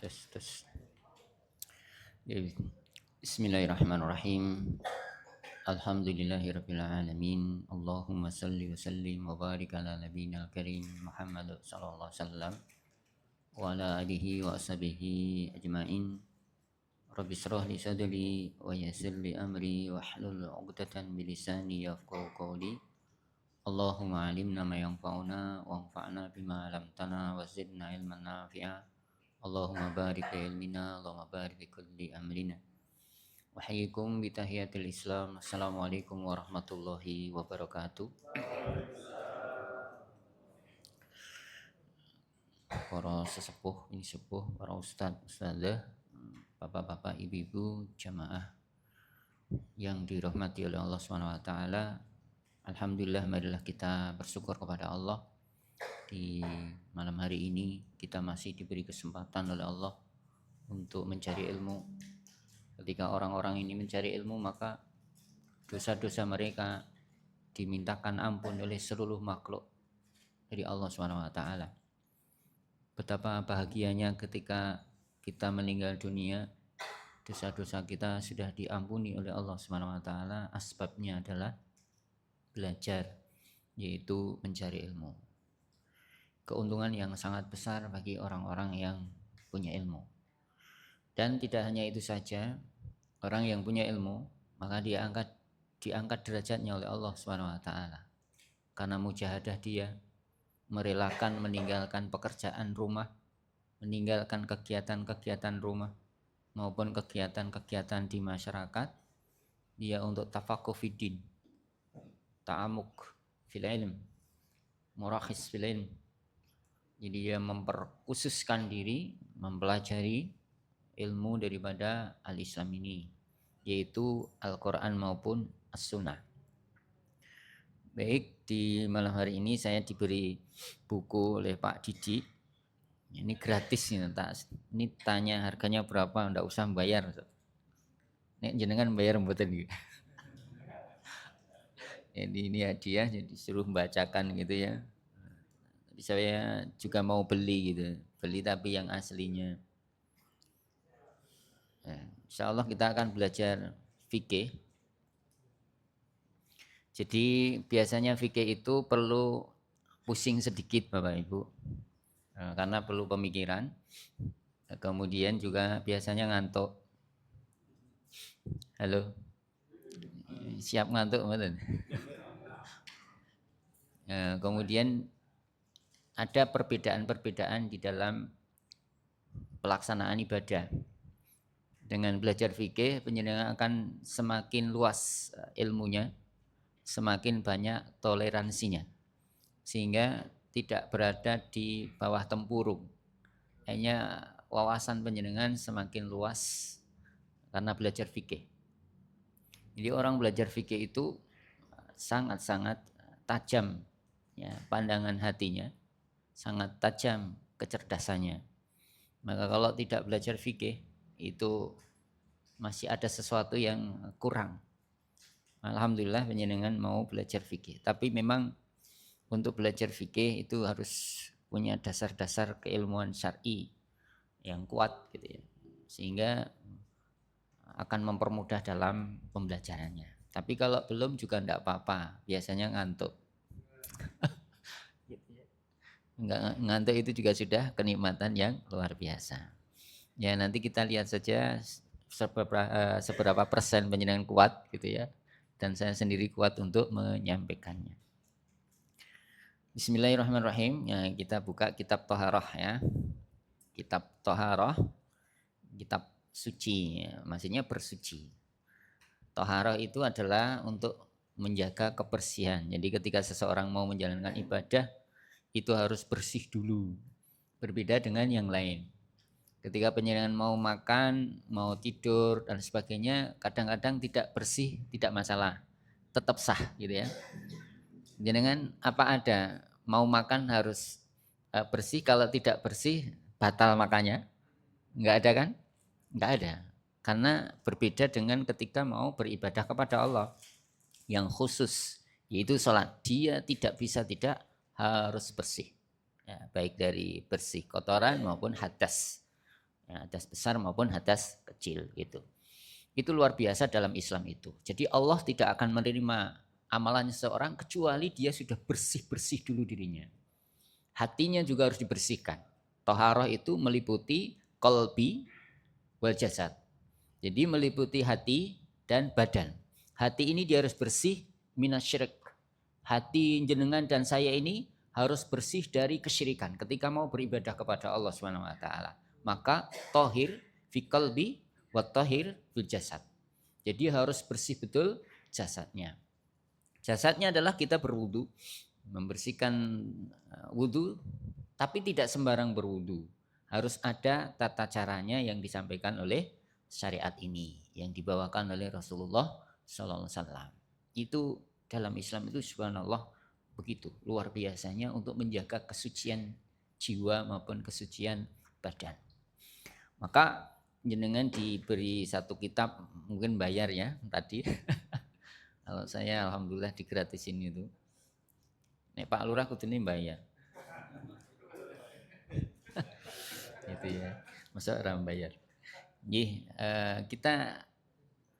tes. Ya, Bismillahirrahmanirrahim. Alhamdulillahirabbil alamin. Allahumma shalli wa sallim wa barik ala nabiyina karim Muhammad sallallahu alaihi wasallam wa ala alihi wa ashabihi ajmain. Rabbi shrah li sadri wa yassir li amri wa hlul 'uqdatam min lisani yafqahu qawli. Allahumma alimna ma yanfa'una wa anfa'na bima 'allamtana wa zidna ilman nafi'a. Allahumma barik fi ilmina, Allahumma barik fi kulli amrina. Wahyikum bitahiyatil Islam. Assalamualaikum warahmatullahi wabarakatuh. Para sesepuh, ini sepuh, para ustadzah, bapak-bapak, ibu-ibu, jamaah yang dirahmati oleh Allah SWT. Alhamdulillah, marilah kita bersyukur kepada Allah. Di malam hari ini kita masih diberi kesempatan oleh Allah untuk mencari ilmu. Ketika orang-orang ini mencari ilmu, maka dosa-dosa mereka dimintakan ampun oleh seluruh makhluk dari Allah SWT. Betapa bahagianya ketika kita meninggal dunia, dosa-dosa kita sudah diampuni oleh Allah SWT. Asbabnya adalah belajar, yaitu mencari ilmu. Keuntungan yang sangat besar bagi orang-orang yang punya ilmu. Dan tidak hanya itu saja, orang yang punya ilmu maka diangkat derajatnya oleh Allah SWT. Karena mujahadah dia, merelakan meninggalkan pekerjaan rumah, meninggalkan kegiatan-kegiatan rumah maupun kegiatan-kegiatan di masyarakat, dia untuk tafaqquh fiddin, ta'amuk fil ilm, murakhis fil ilm. Jadi dia memperkhususkan diri mempelajari ilmu daripada al-Islam ini, yaitu Al-Quran maupun As-Sunnah. Baik, di malam hari ini saya diberi buku oleh Pak Didi. Ini gratis nih, ini tanya harganya berapa, enggak usah bayar. Nek jenengan bayar mboten iki. Jadi ini hadiah, jadi suruh membacakan gitu ya. Tapi saya juga mau beli gitu, beli tapi yang aslinya. Nah, insya Allah kita akan belajar fikih. Jadi biasanya fikih itu perlu pusing sedikit Bapak Ibu, karena perlu pemikiran. Kemudian juga biasanya ngantuk. Halo, siap ngantuk betul? Kemudian ada perbedaan-perbedaan di dalam pelaksanaan ibadah. Dengan belajar fikih, penjenengan akan semakin luas ilmunya, semakin banyak toleransinya, sehingga tidak berada di bawah tempurung. Hanya wawasan penjenengan semakin luas karena belajar fikih. Jadi orang belajar fikih itu sangat-sangat tajam ya, pandangan hatinya, sangat tajam kecerdasannya. Maka kalau tidak belajar fikih itu masih ada sesuatu yang kurang. Alhamdulillah penjenengan mau belajar fikih, tapi memang untuk belajar fikih itu harus punya dasar-dasar keilmuan syar'i yang kuat gitu ya, sehingga akan mempermudah dalam pembelajarannya. Tapi kalau belum juga enggak apa-apa, biasanya ngantuk. Enggak, ngantuk itu juga sudah kenikmatan yang luar biasa. Ya nanti kita lihat saja seberapa persen penjenengan kuat gitu ya, dan saya sendiri kuat untuk menyampaikannya. Bismillahirrahmanirrahim. Ya, kita buka kitab Thaharah ya. Kitab Thaharah, kitab suci, ya, maksudnya bersuci. Thaharah itu adalah untuk menjaga kebersihan. Jadi ketika seseorang mau menjalankan ibadah itu harus bersih dulu. Berbeda dengan yang lain. Ketika penjenengan mau makan, mau tidur dan sebagainya, kadang-kadang tidak bersih, tidak masalah, tetap sah gitu ya. Jenengan apa ada, mau makan harus bersih, kalau tidak bersih batal makannya? Enggak ada kan? Enggak ada. Karena berbeda dengan ketika mau beribadah kepada Allah yang khusus, yaitu sholat. Dia tidak bisa tidak harus bersih, ya, baik dari bersih kotoran maupun hadas. ya, hadas besar maupun hadas kecil gitu. Itu luar biasa dalam Islam itu. Jadi Allah tidak akan menerima amalan seseorang kecuali dia sudah bersih-bersih dulu dirinya. Hatinya juga harus dibersihkan. Toharoh itu meliputi qalbi wal jasad. Jadi meliputi hati dan badan. Hati ini dia harus bersih minasyirik. Hati jenengan dan saya ini harus bersih dari kesyirikan ketika mau beribadah kepada Allah Subhanahu wa taala. Maka tohir fi qalbi wa tohir fil jasad. Jadi harus bersih betul jasadnya. Jasadnya adalah kita berwudu, membersihkan wudu, tapi tidak sembarang berwudu. Harus ada tata caranya yang disampaikan oleh syariat ini, yang dibawakan oleh Rasulullah Sallallahu Alaihi Wasallam. Itu dalam Islam itu subhanallah begitu luar biasanya untuk menjaga kesucian jiwa maupun kesucian badan. Maka jenengan diberi satu kitab, mungkin bayar ya tadi. Kalau saya alhamdulillah digratisin itu. Nek Pak Lurah kudune bayar. Itu ya. Masa orang bayar. Kita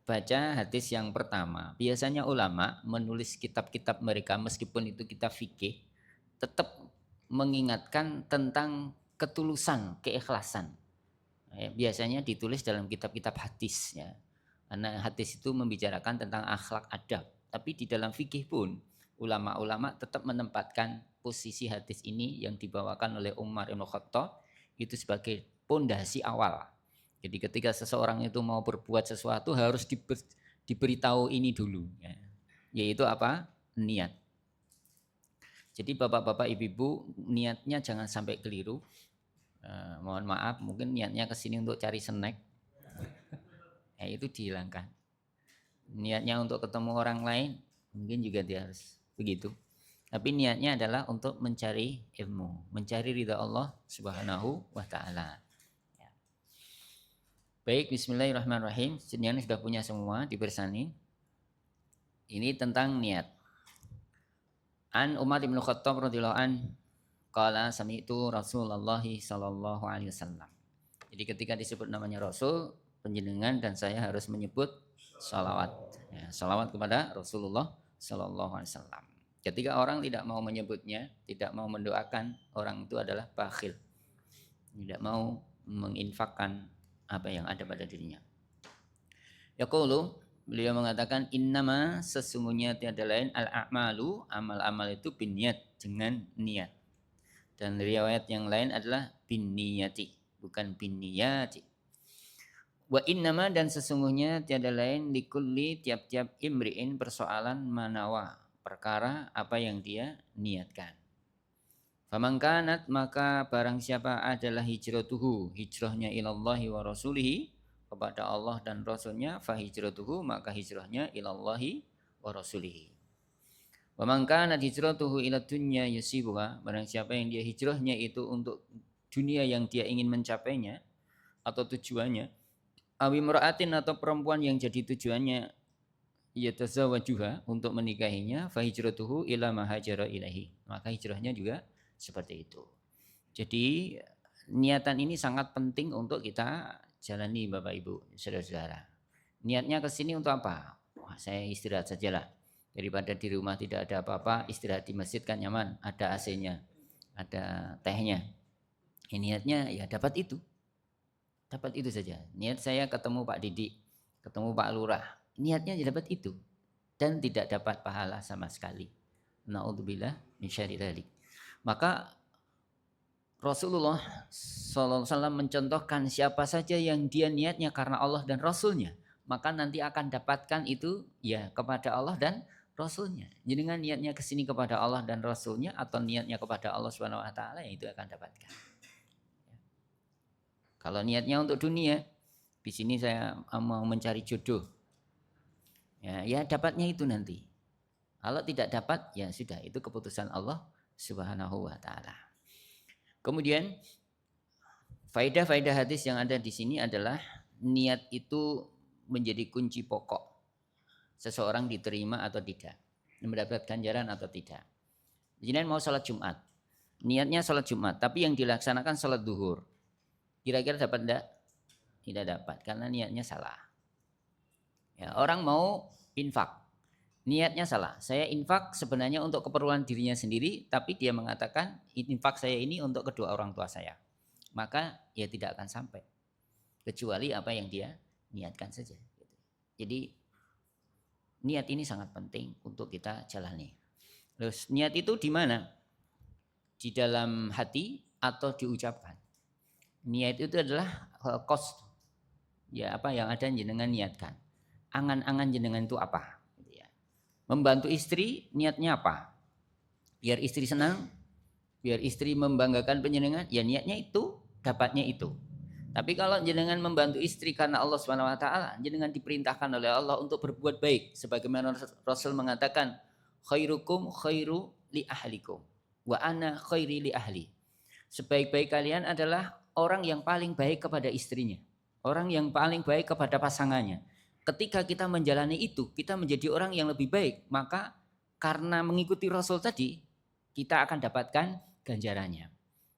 baca hadis yang pertama. Biasanya ulama menulis kitab-kitab mereka meskipun itu kitab fikih tetap mengingatkan tentang ketulusan, keikhlasan. Biasanya ditulis dalam kitab-kitab hadis ya. Karena hadis itu membicarakan tentang akhlak adab. Tapi di dalam fikih pun ulama-ulama tetap menempatkan posisi hadis ini yang dibawakan oleh Umar Ibn Khattab itu sebagai pondasi awal. Jadi ketika seseorang itu mau berbuat sesuatu harus diberitahu ini dulu. Ya. Yaitu apa? Niat. Jadi bapak-bapak ibu-ibu niatnya jangan sampai keliru. Mohon maaf mungkin niatnya ke sini untuk cari snack. Ya, itu dihilangkan. Niatnya untuk ketemu orang lain mungkin juga dia harus begitu. Tapi niatnya adalah untuk mencari ilmu, mencari ridha Allah Subhanahu wa taala. Ya. Baik, bismillahirrahmanirrahim. Jenengan sudah punya semua dibersani. Ini tentang niat. An Umar bin Khattab radhiyallahu an qala sami'tu Rasulullah sallallahu alaihi wasallam. Jadi ketika disebut namanya Rasul, penjenengan dan saya harus menyebut salawat. Ya, salawat kepada Rasulullah sallallahu alaihi wasallam. Ketika orang tidak mau menyebutnya, tidak mau mendoakan, orang itu adalah bakhil. Tidak mau menginfakkan apa yang ada pada dirinya. Yaqulu, beliau mengatakan innama sesungguhnya tiada lain al-a'malu, amal-amal itu binniyat, dengan niat. Dan riwayat yang lain adalah binniyati, bukan binniyati. Wa innama dan sesungguhnya tiada lain likulli tiap-tiap imri'in persoalan manawa, perkara apa yang dia niatkan. Faman kanat maka barang siapa adalah hijratuhu, hijrahnya ilallahi wa rasulihi, kepada Allah dan Rasulnya, fa hijratuhu maka hijrahnya ilallahi wa rasulihi. Faman kanat hijratuhu ila dunya yusibuha, barang siapa yang dia hijrahnya itu untuk dunia yang dia ingin mencapainya atau tujuannya, awi mura'atin atau perempuan yang jadi tujuannya yatazawajuha untuk menikahinya, fa hijratuhu ila ma hajara ilahi, maka hijrahnya juga seperti itu. Jadi niatan ini sangat penting untuk kita jalani Bapak Ibu, saudara-saudara. Niatnya ke sini untuk apa? Wah, saya istirahat sajalah. Daripada di rumah tidak ada apa-apa, istirahat di masjid kan nyaman, ada AC-nya, ada tehnya. Niatnya ya dapat itu. Dapat itu saja. Niat saya ketemu Pak Didi, ketemu Pak Lurah. Niatnya dapat itu dan tidak dapat pahala sama sekali. Na'udzubillah min syarri dzalik. Maka Rasulullah SAW mencontohkan siapa saja yang dia niatnya karena Allah dan Rasulnya, maka nanti akan dapatkan itu ya kepada Allah dan Rasulnya. Jadi dengan niatnya ke sini kepada Allah dan Rasulnya atau niatnya kepada Allah Subhanahu Wa Taala, itu akan dapatkan. Kalau niatnya untuk dunia, di sini saya mau mencari jodoh, ya dapatnya itu nanti. Kalau tidak dapat, ya sudah, itu keputusan Allah Subhanahu Wa Taala. Kemudian faedah-faedah hadis yang ada di sini adalah niat itu menjadi kunci pokok seseorang diterima atau tidak, mendapatkan ganjaran atau tidak. Jadi mau sholat Jumat, niatnya sholat Jumat, tapi yang dilaksanakan sholat duhur, kira-kira dapat enggak? tidak dapat karena niatnya salah. Ya, orang mau infak, niatnya salah. Saya infak sebenarnya untuk keperluan dirinya sendiri, tapi dia mengatakan infak saya ini untuk kedua orang tua saya. Maka ya tidak akan sampai. Kecuali apa yang dia niatkan saja. Jadi niat ini sangat penting untuk kita jalani. Terus niat itu di mana? Di dalam hati atau diucapkan. Niat itu adalah cost. Ya apa yang ada jenengan niatkan. Angan-angan jenengan itu apa? Membantu istri niatnya apa? Biar istri senang, biar istri membanggakan penjenengan, ya niatnya itu, dapatnya itu. Tapi kalau jenengan membantu istri karena Allah Subhanahu wa taala, jenengan diperintahkan oleh Allah untuk berbuat baik sebagaimana Rasul mengatakan, khairukum khairu li ahlikum wa ana khairi li ahli. Sebaik-baik kalian adalah orang yang paling baik kepada istrinya, orang yang paling baik kepada pasangannya. Ketika kita menjalani itu, kita menjadi orang yang lebih baik, maka karena mengikuti Rasul tadi, kita akan dapatkan ganjarannya.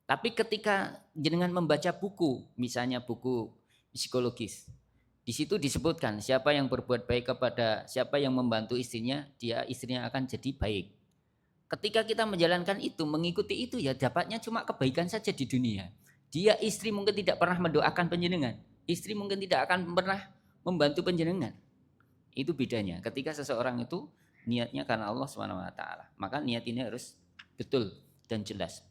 Tapi ketika jenengan membaca buku, misalnya buku psikologis, di situ disebutkan siapa yang berbuat baik kepada siapa yang membantu istrinya, istrinya akan jadi baik. Ketika kita menjalankan itu, mengikuti itu, ya dapatnya cuma kebaikan saja di dunia. Dia istri mungkin tidak pernah mendoakan penjenengan, istri mungkin tidak akan pernah membantu penjenengan. Itu bedanya. Ketika seseorang itu niatnya karena Allah SWT, maka niat ini harus betul dan jelas.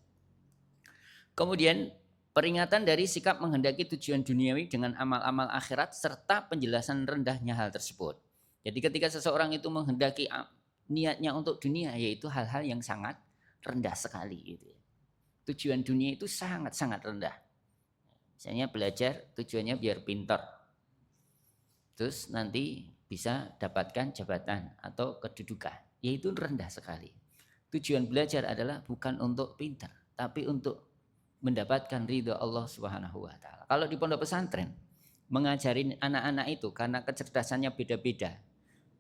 Kemudian peringatan dari sikap menghendaki tujuan duniawi dengan amal-amal akhirat serta penjelasan rendahnya hal tersebut. Jadi ketika seseorang itu menghendaki niatnya untuk dunia, yaitu hal-hal yang sangat rendah sekali. Gitu. Tujuan dunia itu sangat-sangat rendah. Misalnya belajar tujuannya biar pintar. Terus nanti bisa dapatkan jabatan atau kedudukan, yaitu rendah sekali. Tujuan belajar adalah bukan untuk pintar, tapi untuk mendapatkan ridho Allah Subhanahu wa taala. Kalau di pondok pesantren mengajarin anak-anak itu karena kecerdasannya beda-beda.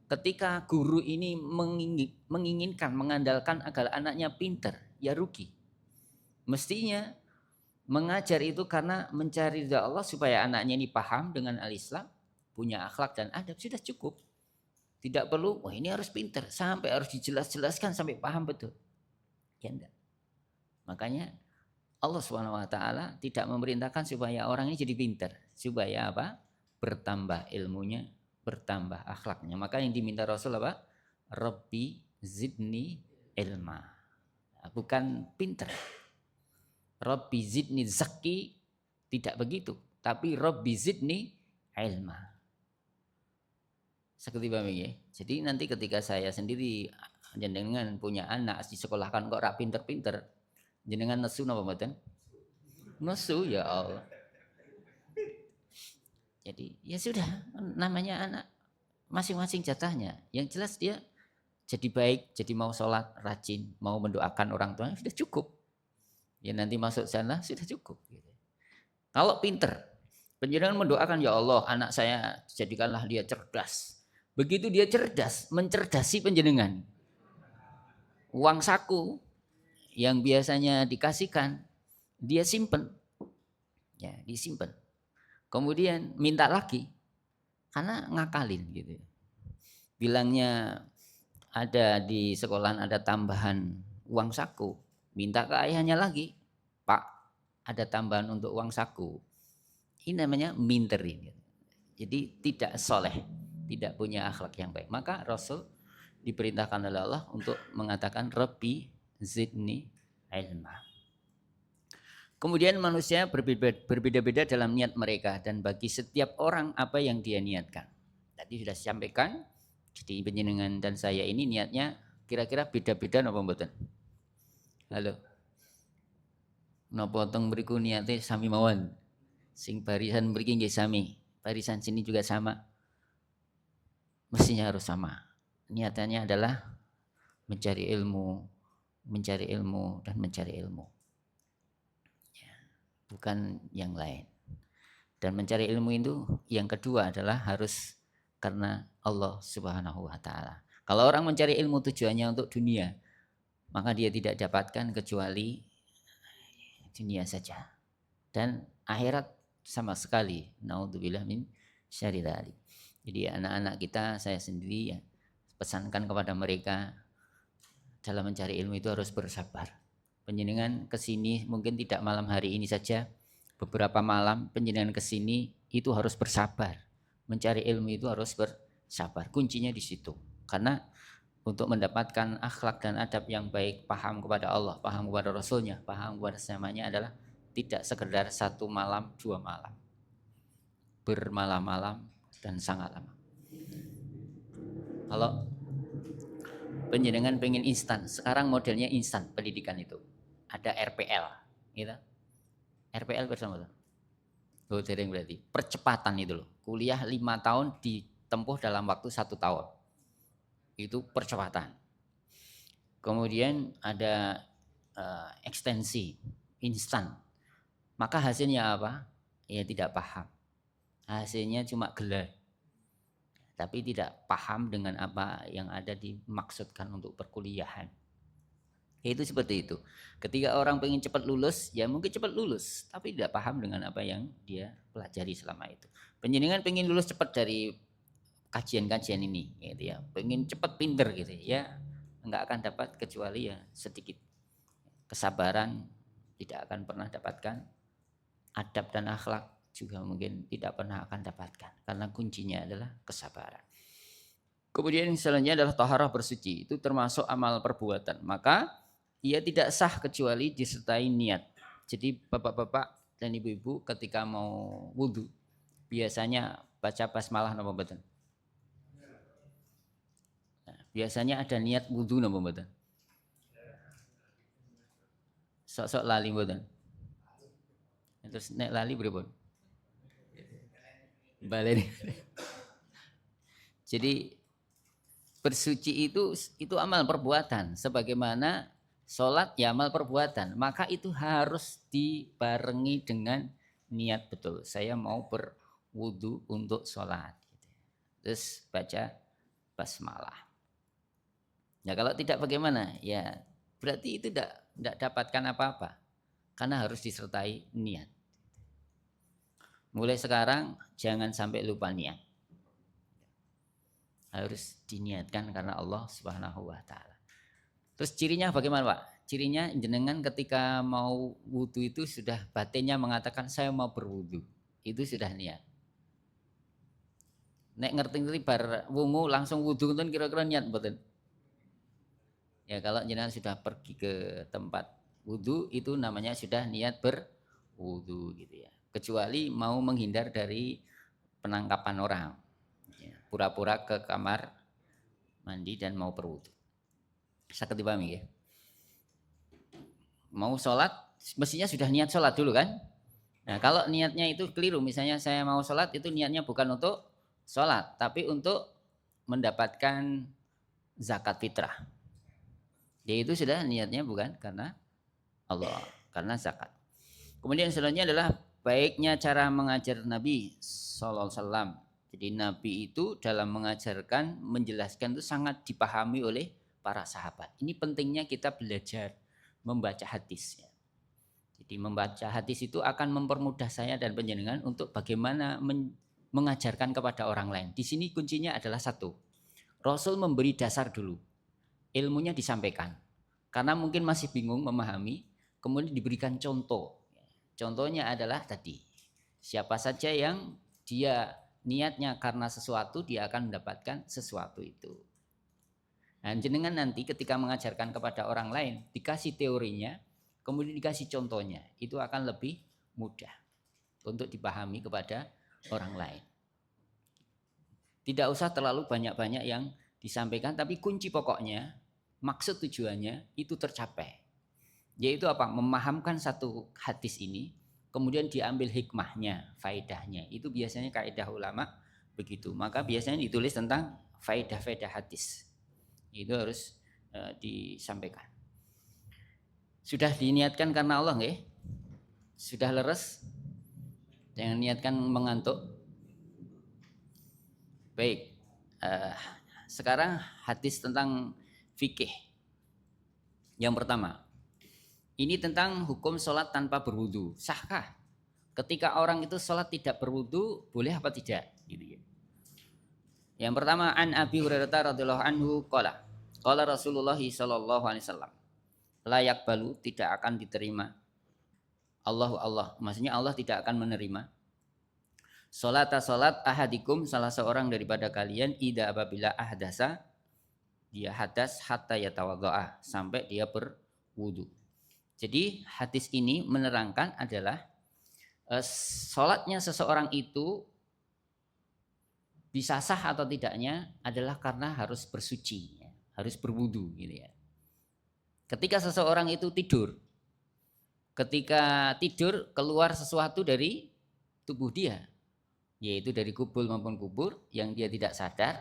Ketika guru ini menginginkan, mengandalkan agar anaknya pintar, ya rugi. Mestinya mengajar itu karena mencari ridho Allah supaya anaknya ini paham dengan al-Islam, punya akhlak dan adab, sudah cukup. Tidak perlu, wah ini harus pintar, sampai harus dijelaskan sampai paham betul. Ya enggak. Makanya Allah SWT tidak memerintahkan supaya orang ini jadi pintar. Supaya apa? Bertambah ilmunya, bertambah akhlaknya. Maka yang diminta Rasul apa? Rabbi zidni ilma. Bukan pintar. Rabbi zidni zaki, tidak begitu. Tapi Rabbi zidni ilma. Seperti paham ya. Jadi nanti ketika saya sendiri jenengan punya anak disekolahkan kok rak pinter-pinter, jenengan nesu napa mboten? Nesu ya Allah. Jadi ya sudah, namanya anak masing-masing jatahnya. Yang jelas dia jadi baik, jadi mau sholat rajin, mau mendoakan orang tuanya sudah cukup. Ya nanti masuk sana sudah cukup. Kalau pinter, penjenengan mendoakan ya Allah anak saya jadikanlah dia cerdas. Begitu dia cerdas, mencerdasi penjenengan. Uang saku yang biasanya dikasihkan, dia simpen. Ya, disimpan. Kemudian minta lagi, karena ngakalin gitu. Bilangnya ada di sekolahan ada tambahan uang saku, minta ke ayahnya lagi, Pak, ada tambahan untuk uang saku. Ini namanya minterin. Jadi tidak soleh, tidak punya akhlak yang baik. Maka Rasul diperintahkan oleh Allah untuk mengatakan Rabbi zidni ilma. Kemudian manusia berbeda-beda dalam niat mereka dan bagi setiap orang apa yang dia niatkan. Tadi sudah disampaikan, jadi penjenengan dan saya ini niatnya kira-kira beda-beda napa mboten? Halo. Napa teng mriku niate sami mawon. Sing barisan mriki nggih sami, barisan sini juga sama. Mestinya harus sama. Niatannya adalah mencari ilmu dan mencari ilmu. Ya, bukan yang lain. Dan mencari ilmu itu yang kedua adalah harus karena Allah Subhanahu wa taala. Kalau orang mencari ilmu tujuannya untuk dunia, maka dia tidak dapatkan kecuali dunia saja. Dan akhirat sama sekali. Naudzubillah min syarri dzalik. Jadi anak-anak kita, saya sendiri ya pesankan kepada mereka dalam mencari ilmu itu harus bersabar. Penjenengan kesini mungkin tidak malam hari ini saja, beberapa malam penjenengan kesini itu harus bersabar. Mencari ilmu itu harus bersabar. Kuncinya di situ. Karena untuk mendapatkan akhlak dan adab yang baik, paham kepada Allah, paham kepada Rasulnya, paham kepada sesamanya adalah tidak sekedar 1 malam, 2 malam, bermalam-malam dan sangat lama. Kalau penjenengan pengen instan, sekarang modelnya instan pendidikan itu. Ada RPL, gitu. RPL bersama tuh. Oh, dereng berarti. Percepatan itu loh. Kuliah 5 tahun ditempuh dalam waktu 1 tahun. Itu percepatan. Kemudian ada ekstensi, instan. Maka hasilnya apa? Ya tidak paham. Hasilnya cuma gelar. Tapi tidak paham dengan apa yang ada dimaksudkan untuk perkuliahan. Itu seperti itu. Ketika orang pengen cepat lulus, ya mungkin cepat lulus, tapi tidak paham dengan apa yang dia pelajari selama itu. Penjenengan pengen lulus cepat dari kajian-kajian ini, gitu ya. Pengen cepat pinter gitu ya, enggak akan dapat kecuali ya sedikit kesabaran, tidak akan pernah dapatkan adab dan akhlak juga mungkin tidak pernah akan dapatkan karena kuncinya adalah kesabaran. Kemudian selanjutnya adalah taharah bersuci, itu termasuk amal perbuatan. Maka ia tidak sah kecuali disertai niat. Jadi bapak-bapak dan ibu-ibu ketika mau wudhu biasanya baca basmalah napa mboten? Nah, biasanya ada niat wudhu napa mboten? Sok-sok lali mboten? Terus nek lali pripun? Baleni. Jadi bersuci itu amal perbuatan, sebagaimana sholat ya amal perbuatan, maka itu harus dibarengi dengan niat betul. Saya mau berwudu untuk sholat, terus baca basmalah. Ya kalau tidak bagaimana? Ya berarti itu tidak dapatkan apa-apa, karena harus disertai niat. Mulai sekarang jangan sampai lupa niat. Harus diniatkan karena Allah Subhanahu wa taala. Terus cirinya bagaimana, Pak? Cirinya jenengan ketika mau wudu itu sudah batinnya mengatakan saya mau berwudu. Itu sudah niat. Nek ngerti bar wungu langsung wudu kan kira-kira niat mboten? Ya kalau jenengan sudah pergi ke tempat wudu itu namanya sudah niat berwudu gitu ya. Kecuali mau menghindar dari penangkapan orang, ya, pura-pura ke kamar mandi dan mau berwudu. Sakit dipahami ya? Mau sholat, mestinya sudah niat sholat dulu kan? Nah kalau niatnya itu keliru, misalnya saya mau sholat itu niatnya bukan untuk sholat, tapi untuk mendapatkan zakat fitrah. Ya itu sudah niatnya bukan karena Allah, karena zakat. Kemudian selanjutnya adalah baiknya cara mengajar Nabi Sallallahu Alaihi Wasallam. Jadi Nabi itu dalam mengajarkan, menjelaskan itu sangat dipahami oleh para sahabat. Ini pentingnya kita belajar membaca hadis. Jadi membaca hadis itu akan mempermudah saya dan panjenengan untuk bagaimana mengajarkan kepada orang lain. Di sini kuncinya adalah satu, Rasul memberi dasar dulu, ilmunya disampaikan. Karena mungkin masih bingung memahami, kemudian diberikan contoh. Contohnya adalah tadi, siapa saja yang dia niatnya karena sesuatu, dia akan mendapatkan sesuatu itu. Nah, jenengan nanti ketika mengajarkan kepada orang lain, dikasih teorinya, kemudian dikasih contohnya, itu akan lebih mudah untuk dipahami kepada orang lain. Tidak usah terlalu banyak-banyak yang disampaikan, tapi kunci pokoknya, maksud tujuannya itu tercapai. Yaitu apa? Memahamkan satu hadis ini, kemudian diambil hikmahnya, faedahnya. Itu biasanya kaidah ulama begitu. Maka biasanya ditulis tentang faedah-faedah hadis. Itu harus disampaikan. Sudah diniatkan karena Allah nggih? Sudah leres? Jangan niatkan mengantuk. Baik. Sekarang hadis tentang fikih. Yang pertama, ini tentang hukum sholat tanpa berwudu. Sahkah ketika orang itu sholat tidak berwudu boleh apa tidak gitu ya. Yang pertama, an Abi Hurairah radhiyallahu anhu qala Rasulullah sallallahu alaihi wasallam la yaqbalu, tidak akan diterima Allah, maksudnya Allah tidak akan menerima salat ahadikum, salah seorang daripada kalian, ida apabila ahdasa, dia hadas, hatta yatawaddoa, sampai dia berwudu. Jadi hadis ini menerangkan adalah sholatnya seseorang itu bisa sah atau tidaknya adalah karena harus bersuci, harus berwudu gitu ya. Ketika seseorang itu tidur, ketika tidur keluar sesuatu dari tubuh dia, yaitu dari kubul maupun kubur yang dia tidak sadar,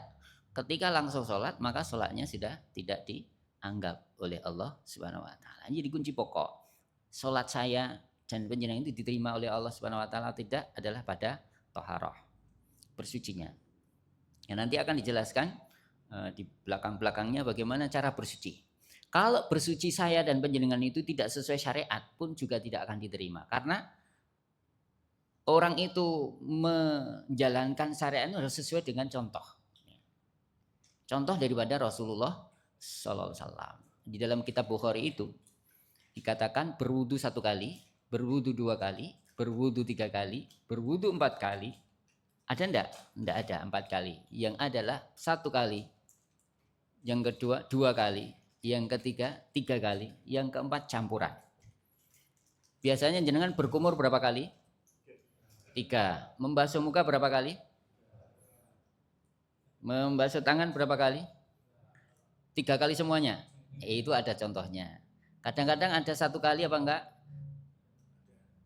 ketika langsung sholat maka sholatnya sudah tidak dianggap oleh Allah Subhanahu Wa Taala. Jadi kunci pokok sholat saya dan panjenengan itu diterima oleh Allah Subhanahu Wa Taala tidak adalah pada toharoh, bersucinya. Ya, nanti akan dijelaskan di belakang-belakangnya bagaimana cara bersuci. Kalau bersuci saya dan panjenengan itu tidak sesuai syariat pun juga tidak akan diterima, karena orang itu menjalankan syariat itu harus sesuai dengan contoh. Contoh daripada Rasulullah Sallallahu Alaihi Wasallam. Di dalam kitab Bukhari itu dikatakan berwudu 1 kali, berwudu 2 kali, berwudu 3 kali, berwudu 4 kali. Ada enggak? Enggak ada 4 kali. Yang adalah 1 kali. Yang kedua 2 kali. Yang ketiga 3 kali. Yang keempat campuran. Biasanya jenengan berkumur berapa kali? 3. Membasuh muka berapa kali? Membasuh tangan berapa kali? 3 kali semuanya. Itu ada contohnya. Kadang-kadang ada 1 kali apa enggak?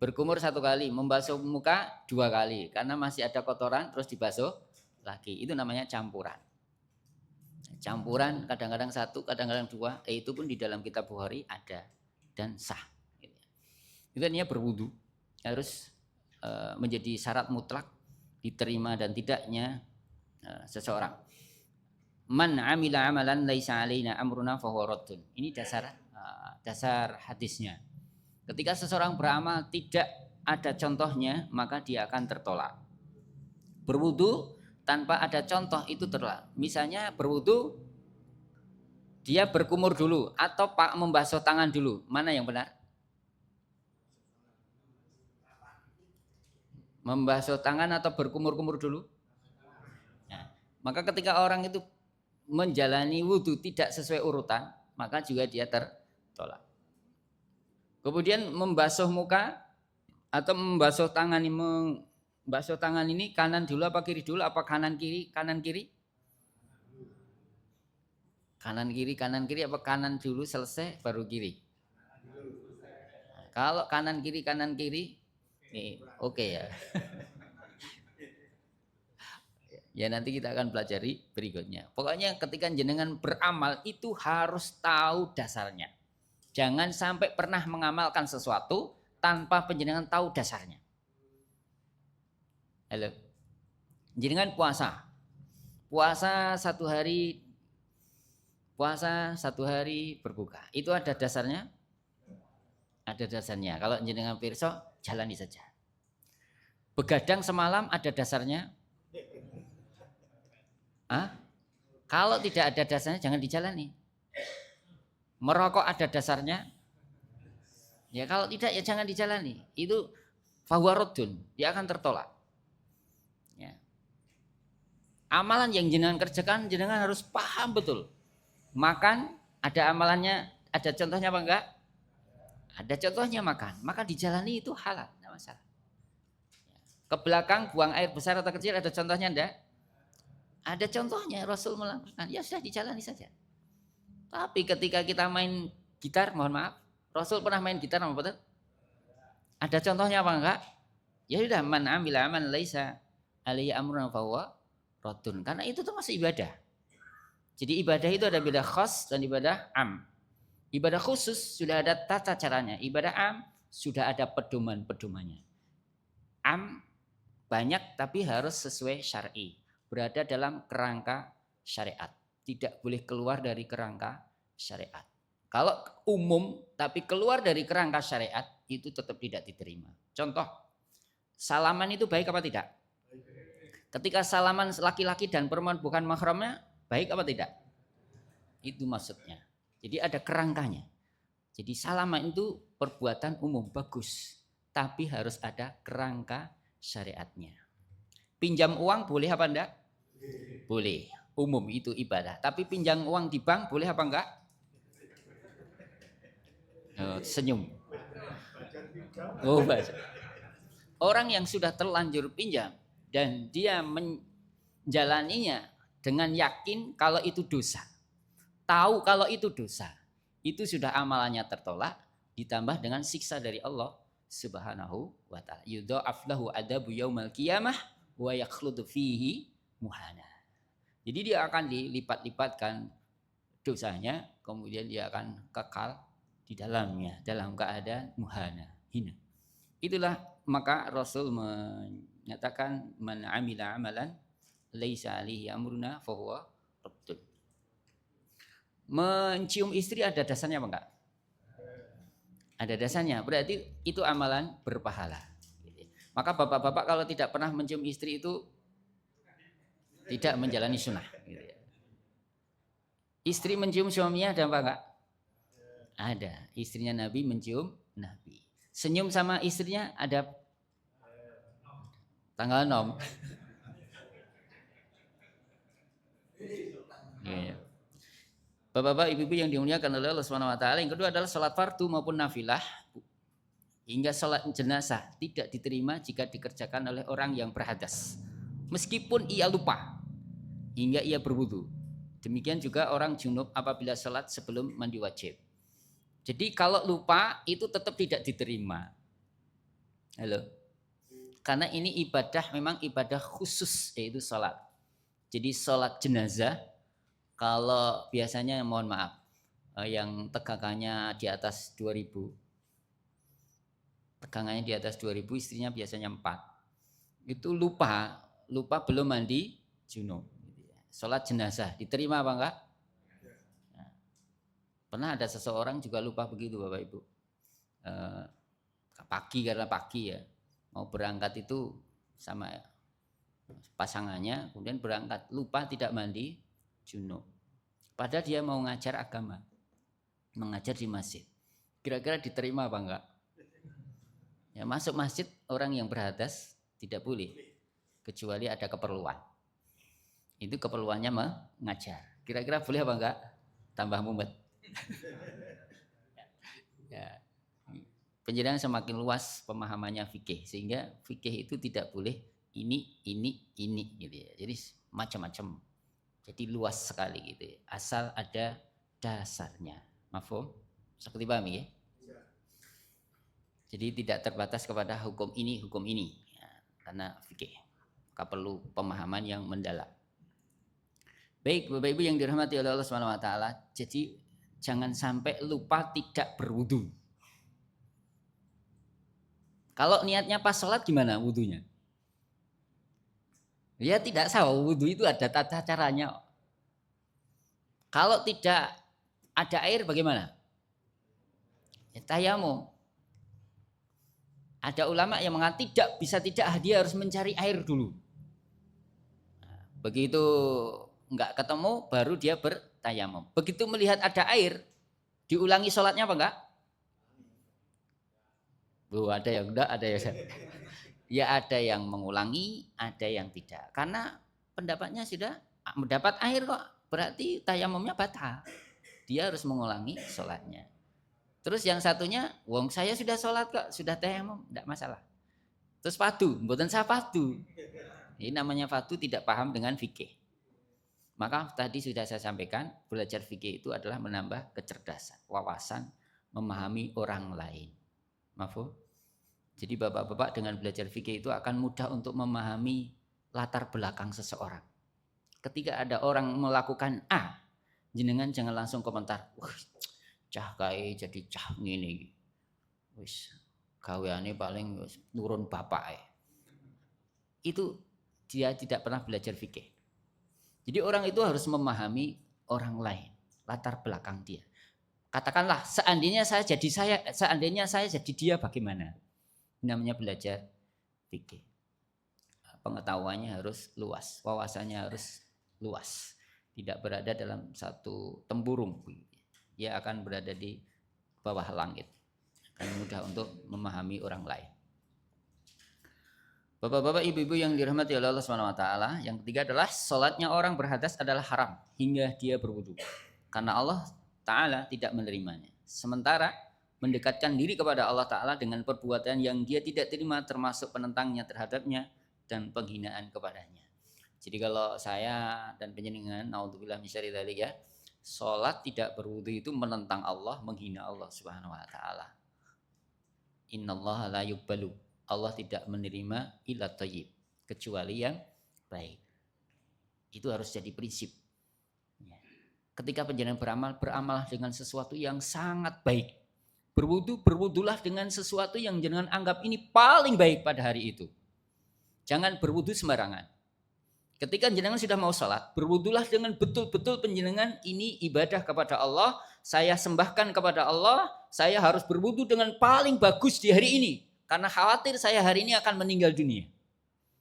Berkumur 1 kali, membasuh muka 2 kali, karena masih ada kotoran terus dibasuh lagi. Itu namanya campuran. Campuran kadang-kadang 1, kadang-kadang 2. Itu pun di dalam kitab Bukhari ada dan sah. Itu artinya berwudu harus menjadi syarat mutlak diterima dan tidaknya seseorang. Man amila amalan laisa alaina amruna fahuwa raddun. Ini dasar hadisnya. Ketika seseorang beramal tidak ada contohnya, maka dia akan tertolak. Berwudu tanpa ada contoh itu tertolak. Misalnya berwudu dia berkumur dulu atau membasuh tangan dulu. Mana yang benar? Membasuh tangan atau berkumur-kumur dulu? Nah, maka ketika orang itu menjalani wudu tidak sesuai urutan, maka juga dia tertolak. Kemudian membasuh muka atau membasuh tangan ini kanan dulu apa kiri dulu, apa kanan kiri? Kanan kiri apa kanan dulu selesai baru kiri? Nah, kalau kanan kiri oke ya. Ya nanti kita akan pelajari berikutnya. Pokoknya ketika jenengan beramal itu harus tahu dasarnya. Jangan sampai pernah mengamalkan sesuatu tanpa panjenengan tahu dasarnya. Halo. Jenengan puasa 1 hari, puasa 1 hari berbuka. Itu ada dasarnya? Ada dasarnya. Kalau jenengan pirsa, jalani saja. Begadang semalam ada dasarnya? Kalau tidak ada dasarnya jangan dijalani. Merokok ada dasarnya? Ya kalau tidak ya jangan dijalani. Itu fahuwa raddun, dia akan tertolak. Ya. Amalan yang jenengan kerjakan jenengan harus paham betul. Makan ada amalannya, ada contohnya apa enggak? Ada contohnya makan, maka dijalani itu halal, enggak masalah. Ke belakang buang air besar atau kecil ada contohnya enggak? Ada contohnya Rasul melakukan, ya sudah dijalani saja. Tapi ketika kita main gitar, mohon maaf, Rasul pernah main gitar apa betul? Ada contohnya apa enggak? Ya sudah, man amila aman laisa alaihi amruna fahuwa raddun. Karena itu termasuk ibadah. Jadi ibadah itu ada ibadah khas dan ibadah am. Ibadah khusus sudah ada tata caranya. Ibadah am sudah ada pedoman-pedomannya. Am banyak tapi harus sesuai syar'i. Berada dalam kerangka syariat. Tidak boleh keluar dari kerangka syariat. Kalau umum tapi keluar dari kerangka syariat itu tetap tidak diterima. Contoh, Salaman itu baik apa tidak? Ketika salaman laki-laki dan perempuan bukan mahramnya, baik apa tidak? Itu maksudnya. Jadi ada kerangkanya. Jadi salaman itu perbuatan umum, bagus. Tapi harus ada kerangka syariatnya. Pinjam uang boleh apa enggak? Boleh. Umum itu ibadah. Tapi pinjam uang di bank boleh apa enggak? Senyum. Oh, baca. Orang yang sudah terlanjur pinjam dan dia menjalaninya dengan yakin kalau itu dosa, tahu kalau itu dosa, itu sudah amalannya tertolak, ditambah dengan siksa dari Allah Subhanahu wa ta'ala. Yudha'af lahu adabu yaumal qiyamah wa yakhludu fihi muhana. Jadi dia akan dilipat-lipatkan dosanya, kemudian dia akan kekal di dalamnya dalam keadaan muhana, hina. Itulah maka Rasul menyatakan man amila amalan laisa alaihi amruna fahuwa raddun. Mencium istri ada dasarnya apa enggak? Ada dasarnya. Berarti itu amalan berpahala. Maka bapak-bapak kalau tidak pernah mencium istri itu tidak menjalani sunnah. Istri mencium suaminya ada apa enggak? Ada. Istrinya Nabi mencium Nabi. Senyum sama istrinya ada tanggal 6. Yeah. Bapak-bapak, ibu-ibu yang dimuliakan oleh Allah Subhanahu wa taala, yang kedua adalah salat fardu maupun nafilah hingga salat jenazah tidak diterima jika dikerjakan oleh orang yang berhadas. Meskipun ia lupa hingga ia berwudu. Demikian juga orang junub apabila salat sebelum mandi wajib. Jadi kalau lupa itu tetap tidak diterima. Halo. Karena ini ibadah, memang ibadah khusus, yaitu sholat. Jadi sholat jenazah, kalau biasanya mohon maaf, yang tegangannya di atas 2000. Tegangannya di atas 2000, istrinya biasanya 4. Itu lupa belum mandi junub. Sholat jenazah, diterima apa enggak? Pernah ada seseorang juga lupa begitu Bapak Ibu. Karena pagi ya. Mau berangkat itu sama pasangannya, kemudian berangkat. Lupa tidak mandi junub. Padahal dia mau ngajar agama. Mengajar di masjid. Kira-kira diterima apa enggak? Ya, masuk masjid orang yang berhadas tidak boleh. Kecuali ada keperluan. Itu keperluannya mengajar. Kira-kira boleh apa enggak? Tambah mumet. Ya. Penjelasan semakin luas pemahamannya fikih, sehingga fikih itu tidak boleh ini gitu ya. Jadi macam-macam. Jadi luas sekali gitu ya. Asal ada dasarnya. Mafhum? Bisa dipahami ya? Jadi tidak terbatas kepada hukum ini ya, karena fikih. Maka perlu pemahaman yang mendalam. Baik, Bapak Ibu yang dirahmati oleh Allah Subhanahu wa taala, jadi jangan sampai lupa tidak berwudu. Kalau niatnya pas sholat gimana wudunya? Ya tidak sah, wudu itu ada tata caranya. Kalau tidak ada air bagaimana? Ya, tayamum. Ada ulama yang mengatakan tidak dia harus mencari air dulu. Begitu enggak ketemu baru dia bertayamum. Begitu melihat ada air, diulangi sholatnya apa enggak? Ada yang enggak, ada yang ya ada yang mengulangi, ada yang tidak. Karena pendapatnya sudah mendapat air kok, berarti tayamumnya batal. Dia harus mengulangi sholatnya. Terus yang satunya, wong saya sudah sholat kok, sudah tayamum, enggak masalah. Terus fadu, mboten sah fadu. Ini namanya fadu tidak paham dengan fikih. Maka tadi sudah saya sampaikan, belajar fikih itu adalah menambah kecerdasan, wawasan, memahami orang lain. Mafhum? Jadi bapak-bapak dengan belajar fikih itu akan mudah untuk memahami latar belakang seseorang. Ketika ada orang melakukan A, jenengan jangan langsung komentar, wah, cah kae jadi cah ngene. Wis gaweane paling nurun bapak. Itu dia tidak pernah belajar fikih. Jadi orang itu harus memahami orang lain, latar belakang dia. Katakanlah seandainya saya jadi dia bagaimana? Namanya belajar fikih. Pengetahuannya harus luas, wawasannya harus luas. Tidak berada dalam satu tempurung. Dia akan berada di bawah langit. Akan mudah untuk memahami orang lain. Bapak-bapak, ibu-ibu yang dirahmati oleh Allah SWT, yang ketiga adalah sholatnya orang berhadas adalah haram hingga dia berwudu. Karena Allah Ta'ala tidak menerimanya. Sementara mendekatkan diri kepada Allah Ta'ala dengan perbuatan yang dia tidak terima termasuk penentangnya terhadapnya dan penghinaan kepadanya. Jadi kalau saya dan penjenengan, naudzubillah min syarri dzalik ya, sholat tidak berwudu itu menentang Allah, menghina Allah Subhanahu wa Ta'ala. Innallaha la yuqbalu, Allah tidak menerima illa thayyib, kecuali yang baik. Itu harus jadi prinsip. Ketika penjenengan beramal dengan sesuatu yang sangat baik. Berwudulah dengan sesuatu yang jenengan anggap ini paling baik pada hari itu. Jangan berwudu sembarangan. Ketika jenengan sudah mau sholat, berwudulah dengan betul-betul penjenengan ini ibadah kepada Allah. Saya sembahkan kepada Allah, saya harus berwudu dengan paling bagus di hari ini. Karena khawatir saya hari ini akan meninggal dunia.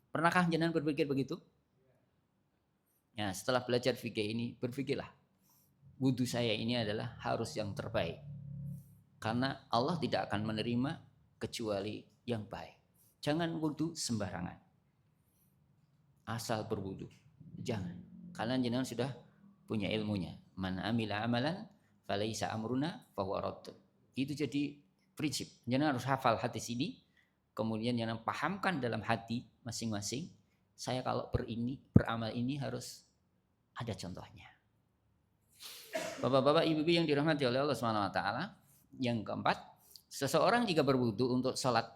Pernahkah jenengan berpikir begitu? Ya, setelah belajar fikih ini, berpikirlah. Wudu saya ini adalah harus yang terbaik. Karena Allah tidak akan menerima kecuali yang baik. Jangan wudu sembarangan. Asal berwudu. Jangan. Kalian jenengan sudah punya ilmunya. Man amila amalan falaisa amruna fahuwa radd. Itu jadi prinsip. Jenengan harus hafal hadis ini. Kemudian jangan pahamkan dalam hati masing-masing. Saya kalau beramal ini harus ada contohnya. Bapak-bapak, ibu-ibu yang dirahmati oleh Allah SWT. Yang keempat, seseorang jika berwudu untuk sholat,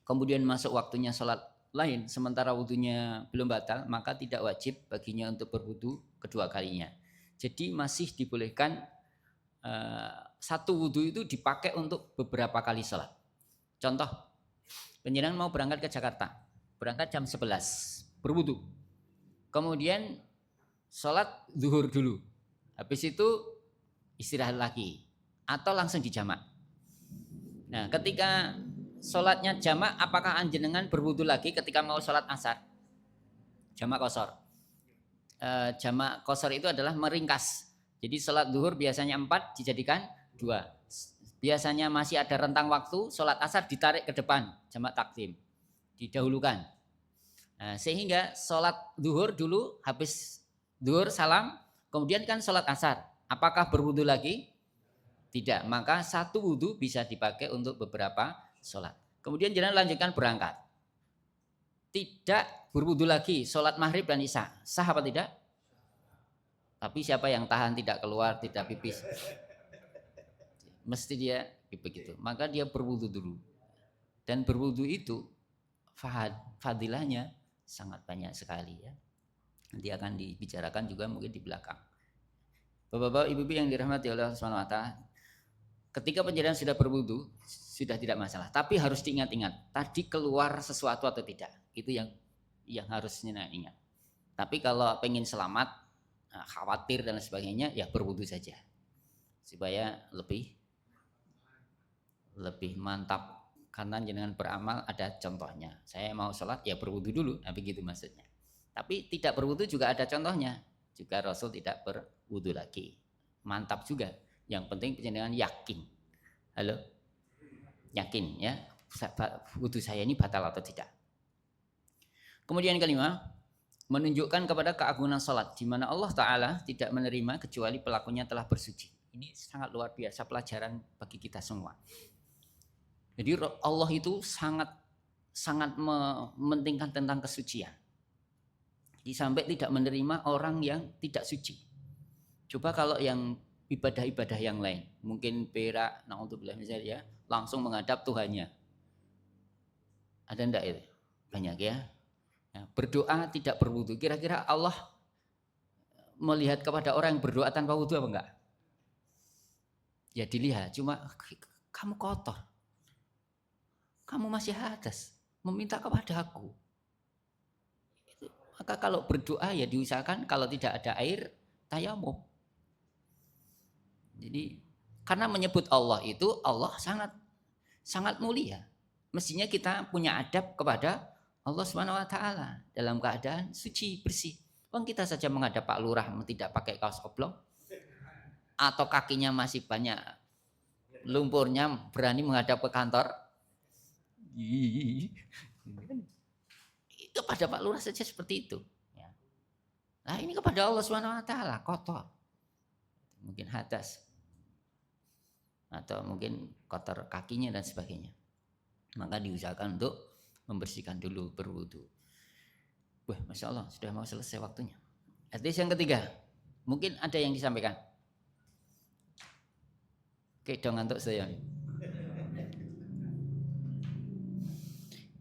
kemudian masuk waktunya sholat lain, sementara wudunya belum batal, maka tidak wajib baginya untuk berwudu kedua kalinya. Jadi masih dibolehkan satu wudu itu dipakai untuk beberapa kali sholat. Contoh, penjenengan mau berangkat ke Jakarta, berangkat jam 11, berwudu. Kemudian sholat zuhur dulu. Habis itu istirahat lagi. Atau langsung dijamak. Nah, ketika sholatnya jamak, apakah anjenengan berwudu lagi ketika mau sholat asar? Jamak qashar. Jamak qashar itu adalah meringkas. Jadi sholat zuhur biasanya 4 dijadikan 2. Biasanya masih ada rentang waktu, sholat asar ditarik ke depan, jamak takdim, didahulukan. Nah, sehingga sholat zuhur dulu, habis zuhur salam, kemudian kan sholat asar. Apakah berwudu lagi? Tidak. Maka satu wudu bisa dipakai untuk beberapa sholat. Kemudian jangan lanjutkan berangkat. Tidak berwudu lagi, sholat maghrib dan isya. Sah apa tidak? Tapi siapa yang tahan tidak keluar, tidak pipis? Mesti dia begitu. Maka dia berwudu dulu. Dan berwudu itu fadilahnya sangat banyak sekali ya. Nanti akan dibicarakan juga mungkin di belakang. Bapak-bapak, ibu-ibu yang dirahmati oleh Allah Subhanahu wa Ta'ala, ketika penjenengan sudah berwudu, sudah tidak masalah. Tapi harus diingat-ingat, tadi keluar sesuatu atau tidak. Itu yang harus ingat. Tapi kalau pengen selamat, khawatir dan sebagainya, ya berwudu saja. Supaya lebih mantap. Karena jenengan beramal ada contohnya. Saya mau sholat, ya berwudu dulu. Nah, begitu maksudnya. Tapi tidak berwudu juga ada contohnya. Juga Rasul tidak berwudu lagi. Mantap juga. Yang penting jenengan yakin. Halo? Yakin ya. Wudu saya ini batal atau tidak. Kemudian kelima, menunjukkan kepada keagungan salat, di mana Allah Ta'ala tidak menerima kecuali pelakunya telah bersuci. Ini sangat luar biasa pelajaran bagi kita semua. Jadi Allah itu sangat mementingkan tentang kesucian. Jadi sampai tidak menerima orang yang tidak suci. Coba kalau yang ibadah-ibadah yang lain, mungkin perak, naudzubillah misalnya, ya, langsung menghadap Tuhannya. Ada enggak itu? Banyak ya. Berdoa tidak berwudu. Kira-kira Allah melihat kepada orang yang berdoa tanpa wudu apa enggak? Ya dilihat, cuma kamu kotor. Kamu masih hadas, meminta kepada aku. Maka kalau berdoa ya diusahakan kalau tidak ada air, tayamum. Jadi karena menyebut Allah itu, Allah sangat mulia. mestinya kita punya adab kepada Allah Subhanahu wa taala dalam keadaan suci, bersih. Wong kita saja menghadap Pak Lurah tidak pakai kaos oblong atau kakinya masih banyak lumpurnya berani menghadap ke kantor. Itu pada Pak Lurah saja seperti itu. Ya. Nah ini kepada Allah Subhanahu wa taala kotor. Mungkin hadas. Atau mungkin kotor kakinya dan sebagainya. Maka diusahakan untuk membersihkan dulu berwudu. Wah, Masya Allah sudah mau selesai waktunya. Hadis yang ketiga, mungkin ada yang disampaikan. Oke, dong ngantuk saya.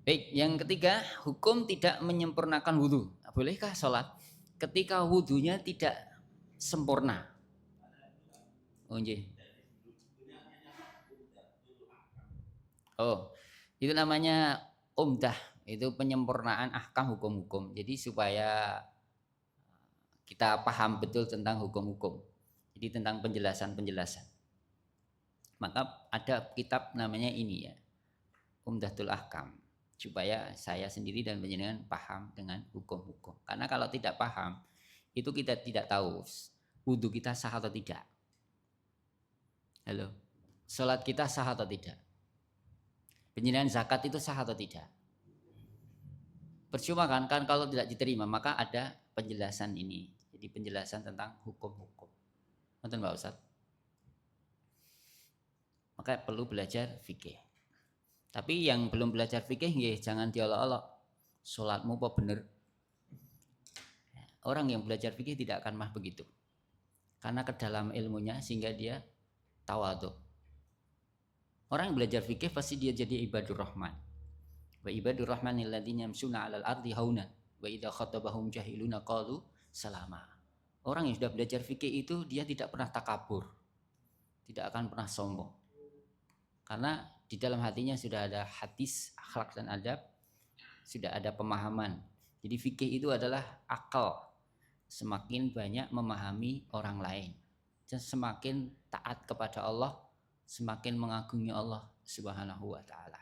Baik, yang ketiga, hukum tidak menyempurnakan wudu. Bolehkah sholat ketika wudunya tidak sempurna? Oh, itu namanya umdah. Itu penyempurnaan ahkam hukum-hukum. Jadi supaya kita paham betul tentang hukum-hukum. Jadi tentang penjelasan-penjelasan. Maka ada kitab namanya ini ya, Umdatul Ahkam. Supaya saya sendiri dan penjenengan paham dengan hukum-hukum. Karena kalau tidak paham, itu kita tidak tahu wudhu kita sah atau tidak. Halo, sholat kita sah atau tidak? Penyerahan zakat itu sah atau tidak? Percuma kan kalau tidak diterima, maka ada penjelasan ini. Jadi penjelasan tentang hukum-hukum. Nonton Pak Ustaz. Maka perlu belajar fikih. Tapi yang belum belajar fikih, jangan diolok-olok. Sholatmu apa bener? Orang yang belajar fikih tidak akan mah begitu. Karena ke dalam ilmunya sehingga dia tawadhu. Orang yang belajar fikih pasti dia jadi ibadur rahman. Wa ibadur rahmanil ladzina yamshuna 'alal ardi hauna wa idza khatabahum jahiluna qalu salama. Orang yang sudah belajar fikih itu dia tidak pernah takabur. Tidak akan pernah sombong. Karena di dalam hatinya sudah ada hadis, akhlak dan adab, sudah ada pemahaman. Jadi fikih itu adalah akal. Semakin banyak memahami orang lain, dan semakin taat kepada Allah, semakin mengagungi Allah Subhanahu wa taala.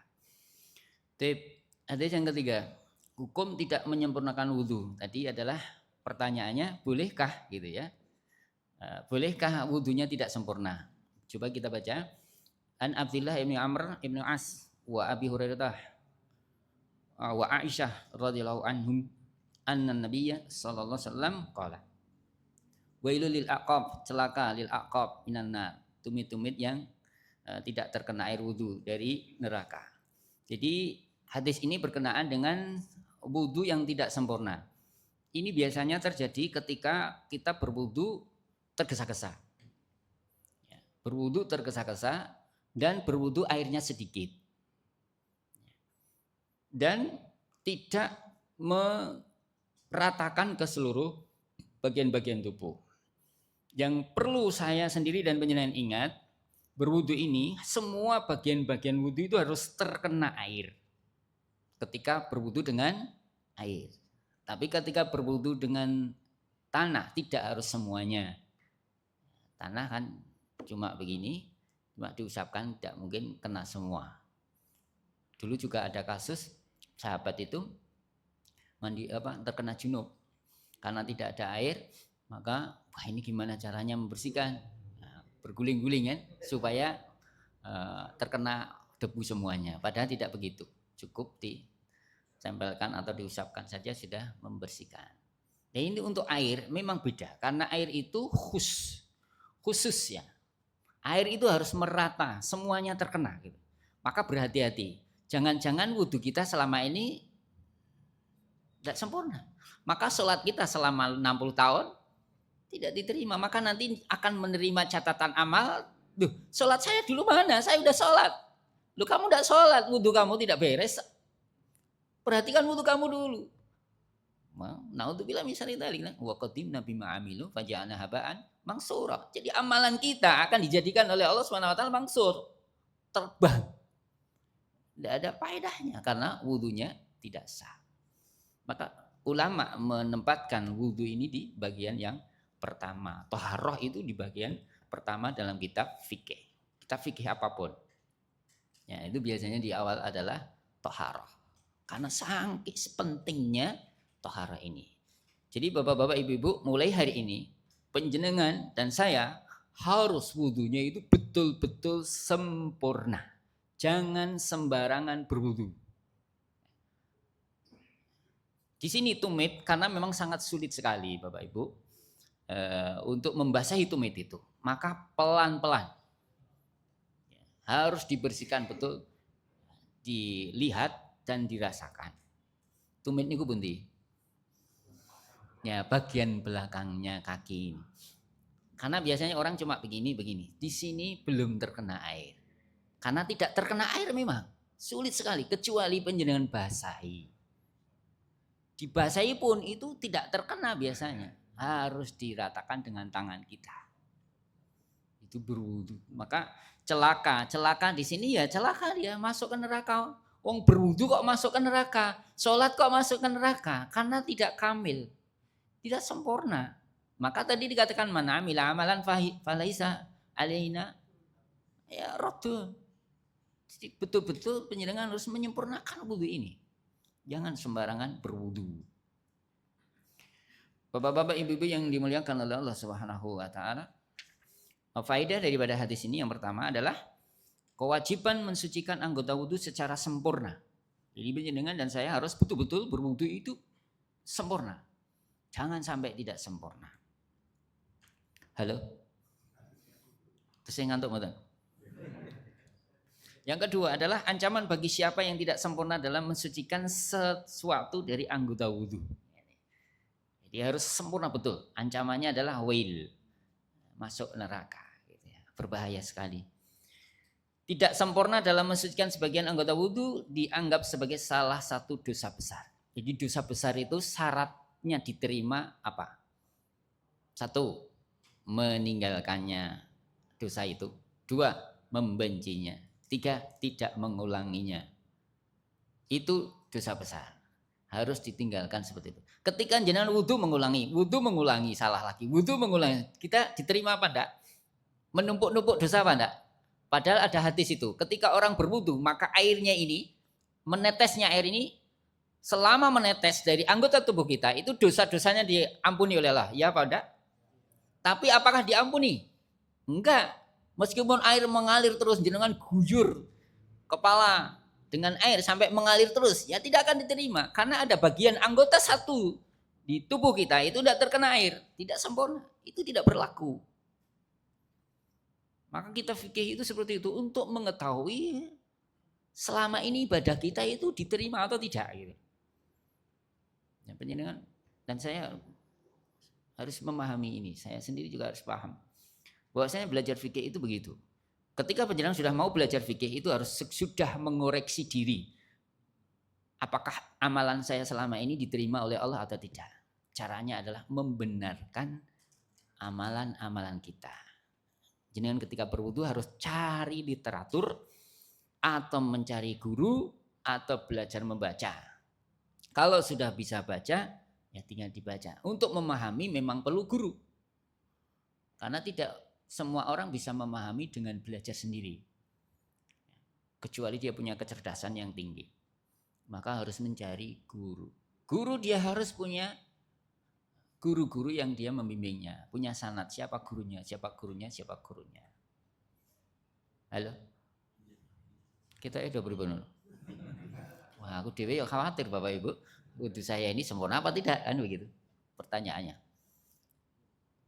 Hadis yang ketiga, hukum tidak menyempurnakan wudu. Tadi adalah pertanyaannya, bolehkah gitu ya? Bolehkah wudunya tidak sempurna? Coba kita baca. An Abdullah ibn Amr ibn As wa Abi Hurairah wa Aisyah radhiyallahu anhum anna Nabiyya sallallahu alaihi wasallam qala wailul lil aqab, celaka lil aqab minan nar, tumit-tumit yang tidak terkena air wudu dari neraka. Jadi hadis ini berkenaan dengan wudu yang tidak sempurna. Ini biasanya terjadi ketika kita berwudu tergesa-gesa. Berwudu tergesa-gesa dan berwudu airnya sedikit. Dan tidak meratakan ke seluruh bagian-bagian tubuh. Yang perlu saya sendiri dan penjenengan ingat, berwudu ini semua bagian-bagian wudu itu harus terkena air. Ketika berwudu dengan air. Tapi ketika berwudu dengan tanah tidak harus semuanya. Tanah kan cuma begini, cuma diusapkan, tidak mungkin kena semua. Dulu juga ada kasus sahabat itu terkena junub karena tidak ada air, maka wah ini gimana caranya membersihkan? Nah, berguling-guling kan supaya terkena debu semuanya. Padahal tidak begitu, cukup ditempelkan atau diusapkan saja sudah membersihkan. Nah ini untuk air memang beda karena air itu khusus ya. Air itu harus merata, semuanya terkena gitu. Maka berhati-hati. Jangan-jangan wudhu kita selama ini tidak sempurna. Maka sholat kita selama 60 tahun tidak diterima. Maka nanti akan menerima catatan amal. Duh, sholat saya dulu mana? Saya udah sholat. Loh kamu tidak sholat, wudhu kamu tidak beres. Perhatikan wudhu kamu dulu. Naudzubillah misalnya tadi, wa qadimna bima amilu faja'alna haba'an mangsura. Jadi amalan kita akan dijadikan oleh Allah SWT mangsur, terbang. Tidak ada faedahnya karena wudunya tidak sah. Maka ulama menempatkan wudu ini di bagian yang pertama. Thaharah itu di bagian pertama dalam kitab fikih. Kitab fikih apapun. Ya, itu biasanya di awal adalah toharoh. Karena saking pentingnya toharoh ini. Jadi bapak-bapak ibu-ibu mulai hari ini penjenengan dan saya harus wudhunya itu betul-betul sempurna. Jangan sembarangan berwudhu. Di sini tumit karena memang sangat sulit sekali bapak ibu untuk membasahi tumit itu. Maka pelan-pelan harus dibersihkan betul, dilihat dan dirasakan. Tumit niku pundi? Ya, bagian belakangnya kaki. Karena biasanya orang cuma begini. Di sini belum terkena air. Karena tidak terkena air memang sulit sekali kecuali penjenengan basahi. Dibasahi pun itu tidak terkena biasanya. Harus diratakan dengan tangan kita. Itu berwudu. Maka celaka di sini ya celaka dia masuk ke neraka. Wong berwudu kok masuk ke neraka, sholat kok masuk ke neraka karena tidak kamil, tidak sempurna. Maka tadi dikatakan mana amila amalan falaisa alaina ya rodo. Jadi betul-betul penjenengan harus menyempurnakan wudu ini. Jangan sembarangan berwudu. Bapak-bapak ibu-ibu yang dimuliakan oleh Allah Subhanahu wa taala. Faedah daripada hadis ini yang pertama adalah kewajiban mensucikan anggota wudu secara sempurna. Jadi penjenengan dan saya harus betul-betul berwudu itu sempurna. Jangan sampai tidak sempurna. Halo? Terus saya ngantuk mboten? Yang kedua adalah ancaman bagi siapa yang tidak sempurna dalam mensucikan sesuatu dari anggota wudu. Jadi harus sempurna betul. Ancamannya adalah wail, masuk neraka. Berbahaya sekali. Tidak sempurna dalam mensucikan sebagian anggota wudu dianggap sebagai salah satu dosa besar. Jadi dosa besar itu syaratnya diterima apa? Satu, meninggalkannya dosa itu. Dua, membencinya. Tiga, tidak mengulanginya. Itu dosa besar. Harus ditinggalkan seperti itu. Ketika jenengan wudu mengulangi, salah lagi. Wudu mengulangi. Kita diterima apa enggak? Menumpuk-numpuk dosa apa enggak? Padahal ada hadis itu. Ketika orang berwudu, maka airnya ini, menetesnya air ini, selama menetes dari anggota tubuh kita, itu dosa-dosanya diampuni oleh Allah. Ya apa enggak? Tapi apakah diampuni? Enggak. Meskipun air mengalir terus, jenengan guyur kepala dengan air sampai mengalir terus, ya tidak akan diterima. Karena ada bagian anggota satu di tubuh kita itu tidak terkena air, tidak sempurna. Itu tidak berlaku. Maka kita fikih itu seperti itu untuk mengetahui selama ini ibadah kita itu diterima atau tidak. Gitu. Ya, penjenengan dan saya harus memahami ini. Saya sendiri juga harus paham. Bahwasanya belajar fikih itu begitu. Ketika penjenengan sudah mau belajar fikih itu harus sudah mengoreksi diri. Apakah amalan saya selama ini diterima oleh Allah atau tidak? Caranya adalah membenarkan amalan-amalan kita. Jenengan ketika berwudu harus cari literatur atau mencari guru atau belajar membaca. Kalau sudah bisa baca, ya tinggal dibaca. Untuk memahami memang perlu guru. Karena tidak semua orang bisa memahami dengan belajar sendiri. Kecuali dia punya kecerdasan yang tinggi. Maka harus mencari guru. Guru dia harus punya guru-guru yang dia membimbingnya. Punya sanad, siapa gurunya. Halo? Kita udah berubah. Wah, aku dewe ya khawatir Bapak Ibu. Wudu saya ini sempurna apa tidak? Kan begitu pertanyaannya.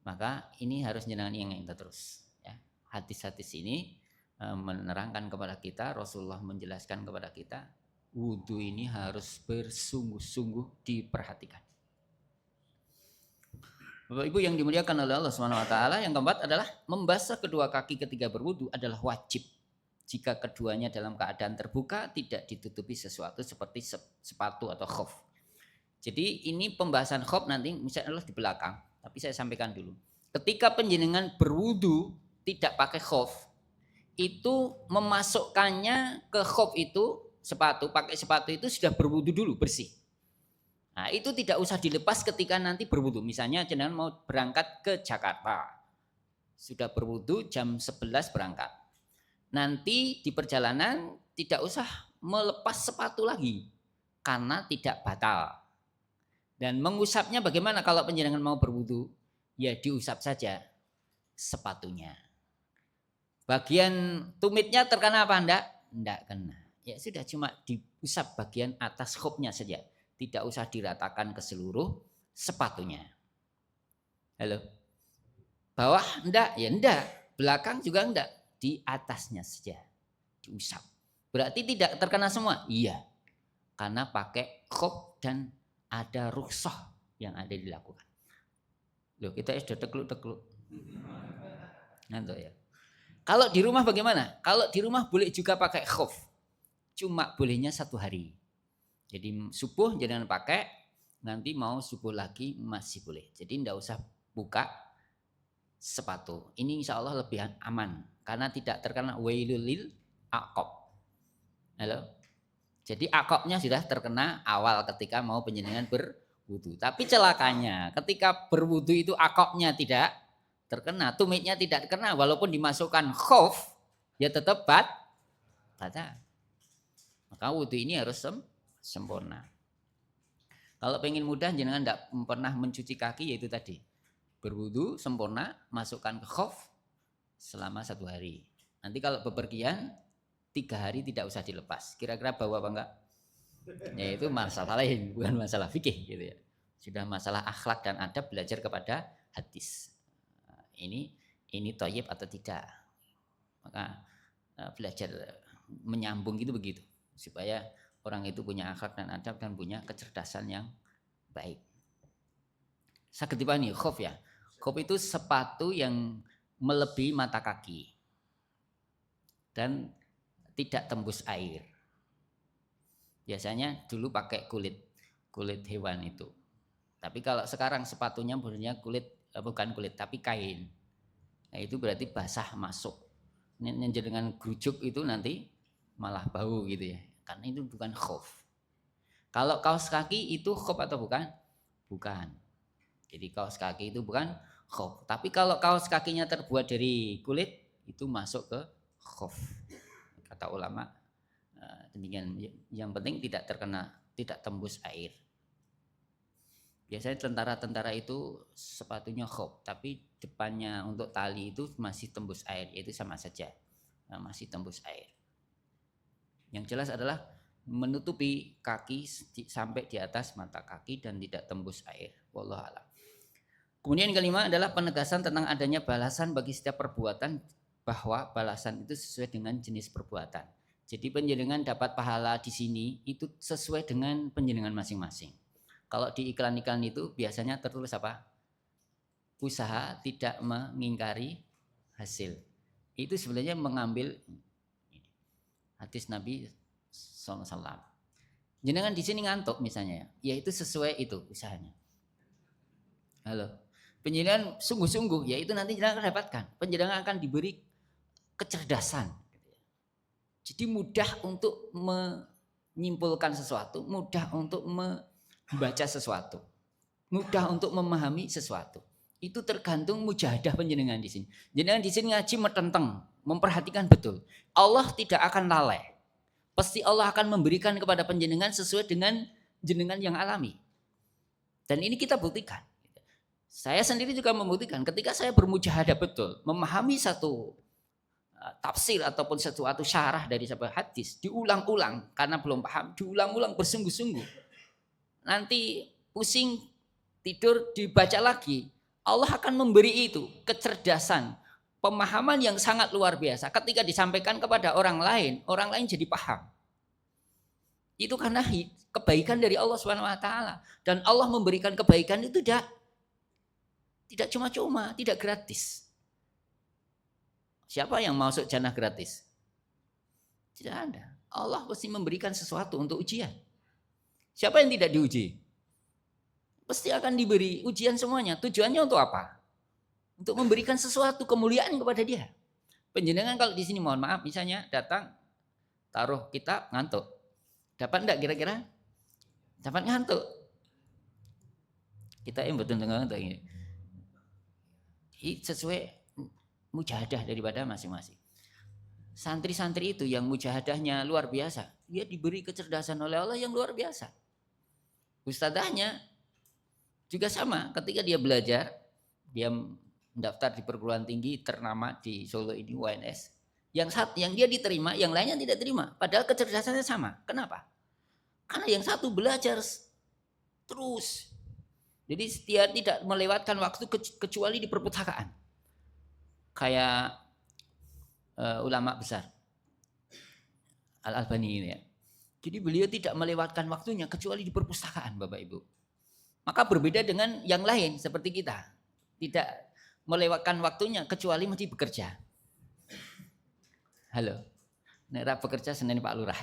Maka ini harus jenengan ingat terus. Ya. Hadis-hadis ini menerangkan kepada kita, Rasulullah menjelaskan kepada kita, wudu ini harus bersungguh-sungguh diperhatikan. Bapak Ibu yang dimuliakan oleh Allah Subhanahu wa taala, yang keempat adalah membasuh kedua kaki ketika berwudu adalah wajib. Jika keduanya dalam keadaan terbuka, tidak ditutupi sesuatu seperti sepatu atau khuf. Jadi ini pembahasan khuf nanti misalnya di belakang. Tapi saya sampaikan dulu. Ketika penjenengan berwudu tidak pakai khuf, itu memasukkannya ke khuf itu pakai sepatu itu sudah berwudu dulu bersih. Nah, itu tidak usah dilepas ketika nanti berwudu. Misalnya jenengan mau berangkat ke Jakarta. Sudah berwudu jam 11 berangkat. Nanti di perjalanan tidak usah melepas sepatu lagi karena tidak batal. Dan mengusapnya bagaimana kalau panjenengan mau berwudu? Ya diusap saja sepatunya. Bagian tumitnya terkena apa enggak? Enggak kena. Ya sudah, cuma diusap bagian atas khufnya saja. Tidak usah diratakan ke seluruh sepatunya. Halo? Bawah enggak? Ya enggak. Belakang juga enggak. Di atasnya saja diusap. Berarti tidak terkena semua? Iya. Karena pakai khuf dan ada rukhsah yang ada dilakukan. Loh, kita sudah tekluk-tekluk. Ngantuk ya. Kalau di rumah bagaimana? Kalau di rumah boleh juga pakai khuf. Cuma bolehnya 1 hari. Jadi subuh jangan pakai, nanti mau subuh lagi masih boleh. Jadi tidak usah buka sepatu. Ini insya Allah lebih aman. Karena tidak terkena wailul lil aqab. Halo? Jadi aqabnya sudah terkena awal ketika mau panjenengan berwudu. Tapi celakanya ketika berwudu itu aqabnya tidak terkena, tumitnya tidak terkena, walaupun dimasukkan khuf, ya tetap batal. Maka wudu ini harus sempurna. Kalau pengen mudah, jangan tidak pernah mencuci kaki, yaitu tadi berwudu sempurna, masukkan ke khuf selama 1 hari. Nanti kalau bepergian 3 hari tidak usah dilepas. Kira-kira bawa apa enggak? Ya itu masalah lain, bukan masalah fikih gitu ya. Sudah masalah akhlak dan adab, belajar kepada hadis. Ini thayyib atau tidak. Maka belajar menyambung gitu begitu supaya orang itu punya akhlak dan adab dan punya kecerdasan yang baik. Saged dipahami khuf ya. Khuf itu sepatu yang melebihi mata kaki dan tidak tembus air. Biasanya dulu pakai kulit hewan itu. Tapi kalau sekarang sepatunya sebenarnya bukan kulit tapi kain. Nah, itu berarti basah masuk. Dengan gerujuk itu nanti malah bau gitu ya. Karena itu bukan khuf. Kalau kaos kaki itu khuf atau bukan? Bukan. Jadi kaos kaki itu bukan khuf. Tapi kalau kaos kakinya terbuat dari kulit itu masuk ke khuf. Kata ulama demikian. Yang penting tidak tembus air. Biasanya tentara-tentara itu sepatunya khuf, tapi depannya untuk tali itu masih tembus air, yaitu sama saja, masih tembus air. Yang jelas adalah menutupi kaki sampai di atas mata kaki dan tidak tembus air. Wallahu a'lam. Kemudian yang kelima adalah penegasan tentang adanya balasan bagi setiap perbuatan, bahwa balasan itu sesuai dengan jenis perbuatan. Jadi panjenengan dapat pahala di sini itu sesuai dengan panjenengan masing-masing. Kalau di iklan-iklan itu biasanya tertulis apa? Usaha tidak mengingkari hasil. Itu sebenarnya mengambil hadis Nabi SAW. Jenengan di sini ngantuk misalnya, ya itu sesuai itu usahanya. Halo, penjenengan sungguh-sungguh, ya itu nanti jenengan akan dapatkan. Penjenengan akan diberi kecerdasan. Jadi mudah untuk menyimpulkan sesuatu, mudah untuk membaca sesuatu, mudah untuk memahami sesuatu. Itu tergantung mujahadah panjenengan di sini. Jenengan di sini ngaji metenteng, memperhatikan betul. Allah tidak akan lalai. Pasti Allah akan memberikan kepada panjenengan sesuai dengan jenengan yang alami. Dan ini kita buktikan. Saya sendiri juga membuktikan ketika saya bermujahadah betul, memahami satu tafsir ataupun sesuatu syarah dari sebuah hadis, diulang-ulang karena belum paham, diulang-ulang bersungguh-sungguh. Nanti pusing, tidur, dibaca lagi. Allah akan memberi itu kecerdasan, pemahaman yang sangat luar biasa. Ketika disampaikan kepada orang lain jadi paham. Itu karena kebaikan dari Allah SWT. Dan Allah memberikan kebaikan itu tidak cuma-cuma, tidak gratis. Siapa yang masuk jannah gratis? Tidak ada. Allah pasti memberikan sesuatu untuk ujian. Siapa yang tidak diuji? Pasti akan diberi ujian semuanya. Tujuannya untuk apa? Untuk memberikan sesuatu kemuliaan kepada dia. Panjenengan kalau di sini mohon maaf, misalnya datang taruh kitab ngantuk. Dapat enggak kira-kira? Dapat ngantuk. Kita yang betul ngantuk ini. Sesuai mujahadah daripada masing-masing. Santri-santri itu yang mujahadahnya luar biasa, dia diberi kecerdasan oleh Allah yang luar biasa. Ustadzahnya juga sama, ketika dia belajar, dia mendaftar di perguruan tinggi ternama di Solo ini, UNS. Yang dia diterima, yang lainnya tidak terima. Padahal kecerdasannya sama. Kenapa? Karena yang satu belajar terus. Jadi dia tidak melewatkan waktu kecuali di perpustakaan. Kayak ulama besar Al-Albani ini ya. Jadi beliau tidak melewatkan waktunya kecuali di perpustakaan, Bapak Ibu. Maka berbeda dengan yang lain seperti kita. Tidak melewatkan waktunya kecuali mesti bekerja. Halo. Nek bekerja Senin Pak Lurah.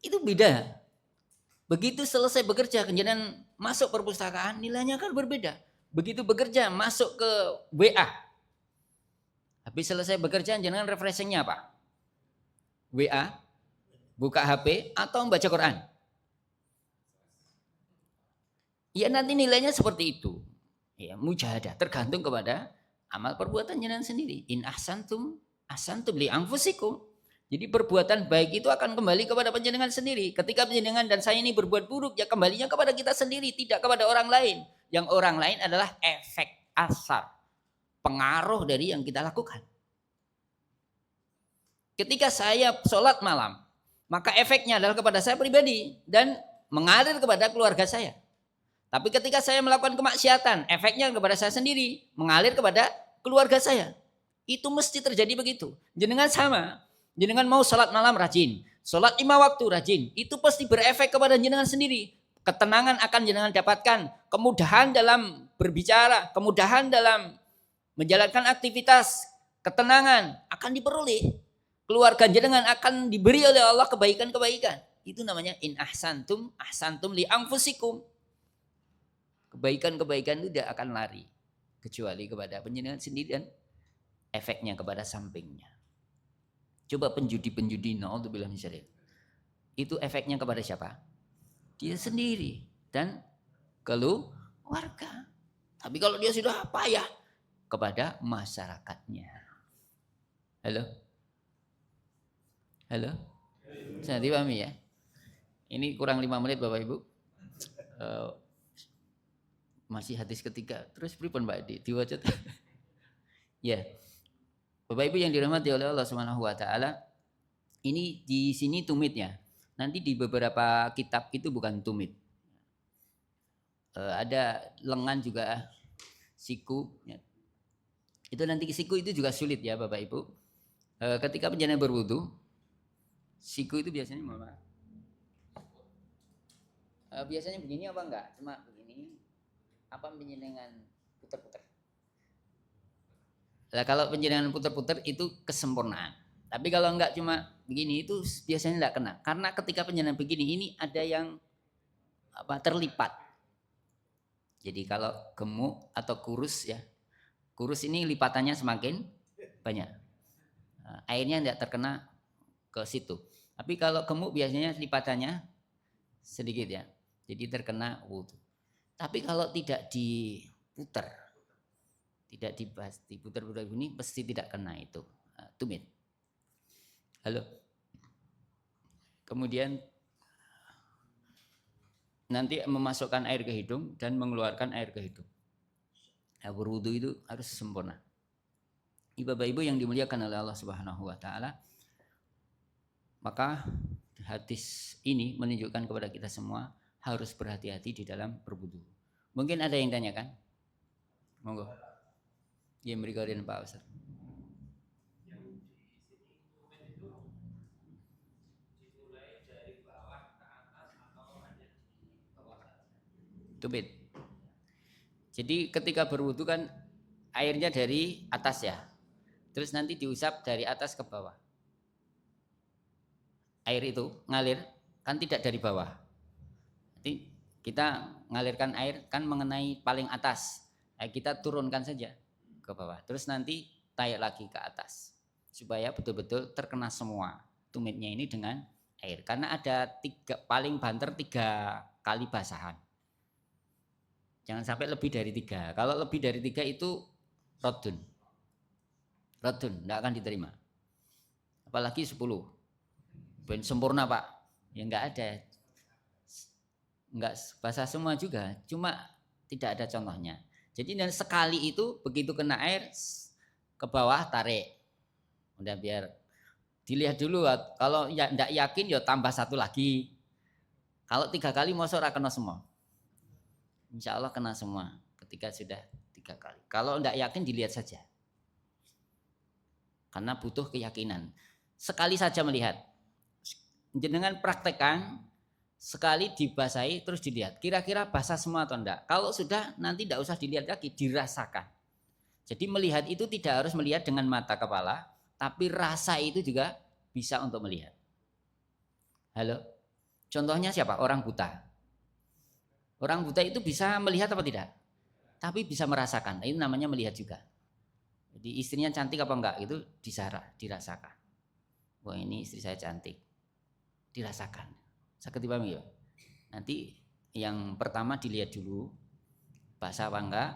Itu beda. Begitu selesai bekerja, kemudian masuk perpustakaan, nilainya kan berbeda. Begitu bekerja, masuk ke WA. Habis selesai bekerja, jangan refreshingnya apa? WA, buka HP, atau membaca Quran. Ya nanti nilainya seperti itu. Ya, mujahadah, tergantung kepada amal perbuatan jenengan sendiri. In ahsantum li anfusikum. Jadi perbuatan baik itu akan kembali kepada panjenengan sendiri. Ketika panjenengan dan saya ini berbuat buruk, ya kembalinya kepada kita sendiri, tidak kepada orang lain. Yang orang lain adalah efek asar, pengaruh dari yang kita lakukan. Ketika saya sholat malam, maka efeknya adalah kepada saya pribadi dan mengalir kepada keluarga saya. Tapi ketika saya melakukan kemaksiatan, efeknya kepada saya sendiri, mengalir kepada keluarga saya. Itu mesti terjadi begitu. Jenengan sama. Jenengan mau sholat malam rajin, sholat 5 waktu rajin, itu pasti berefek kepada jenengan sendiri. Ketenangan akan jenengan dapatkan, kemudahan dalam berbicara, kemudahan dalam menjalankan aktivitas, ketenangan akan diperoleh. Keluarga jenengan akan diberi oleh Allah kebaikan-kebaikan. Itu namanya in ahsantum li anfusikum. Kebaikan-kebaikan itu tidak akan lari kecuali kepada panjenengan sendiri dan efeknya kepada sampingnya. Coba penjudi, naudzubillah min dzalik. Itu efeknya kepada siapa? Dia sendiri dan keluarga. Tapi kalau dia sudah payah, kepada masyarakatnya. Halo? Saya dipahami ya? Ini kurang 5 menit Bapak Ibu. Masih hadis ketiga. Terus pripun Mbak Edi? Diwaca. Ya. Bapak Ibu yang dirahmati oleh Allah Subhanahu wa taala, ini di sini tumitnya. Nanti di beberapa kitab itu bukan tumit. Ada lengan juga, siku. Ya. Itu nanti siku itu juga sulit ya Bapak Ibu. Ketika panjenengan berwudu, siku itu biasanya mana? Biasanya begini apa enggak? Cuma begini. Apa panjenengan putar-putar? Nah, kalau panjenengan putar-putar itu kesempurnaan. Tapi kalau enggak cuma begini itu biasanya enggak kena. Karena ketika panjenengan begini ini ada yang terlipat. Jadi kalau gemuk atau kurus ya. Kurus ini lipatannya semakin banyak. Airnya enggak terkena ke situ. Tapi kalau gemuk biasanya lipatannya sedikit ya. Jadi terkena wudu. Tapi kalau tidak diputar, tidak diputar-putar ini pasti tidak kena itu tumit. Halo. Kemudian nanti memasukkan air ke hidung dan mengeluarkan air ke hidung. Berwudu itu harus sempurna. Bapak-ibu yang dimuliakan oleh Allah Subhanahu wa taala, maka hadis ini menunjukkan kepada kita semua harus berhati-hati di dalam berwudu. Mungkin ada yang tanyakan? Monggo. Ya, berikan Pak Ustaz. Tumit. Jadi ketika berwudu kan airnya dari atas ya. Terus nanti diusap dari atas ke bawah. Air itu ngalir kan tidak dari bawah. Nanti kita ngalirkan air kan mengenai paling atas. Kita turunkan saja ke bawah. Terus nanti tarik lagi ke atas. Supaya betul-betul terkena semua tumitnya ini dengan air. Karena ada paling banter 3 kali basahan. Jangan sampai lebih dari 3. Kalau lebih dari 3 itu rodun, tidak akan diterima. Apalagi 10. ben sempurna Pak. Ya enggak ada. Enggak basah semua juga, cuma tidak ada contohnya. Jadi dan sekali itu begitu kena air ke bawah tarik. Udah biar dilihat dulu, kalau ya enggak yakin ya tambah satu lagi. Kalau 3 kali mosok ora kena semua. Insya Allah kena semua ketika sudah 3 kali. Kalau enggak yakin dilihat saja. Karena butuh keyakinan. Sekali saja melihat. Jenengan praktekkan sekali dibasahi terus dilihat. Kira-kira basah semua atau enggak. Kalau sudah nanti enggak usah dilihat lagi, dirasakan. Jadi melihat itu tidak harus melihat dengan mata kepala, tapi rasa itu juga bisa untuk melihat. Halo? Contohnya siapa? Orang buta. Orang buta itu bisa melihat apa tidak? Tapi bisa merasakan. Itu namanya melihat juga. Jadi istrinya cantik apa enggak itu dirasakan. Wah ini istri saya cantik. Dirasakan. Sakit dipahami ya? Nanti yang pertama dilihat dulu basah apa enggak.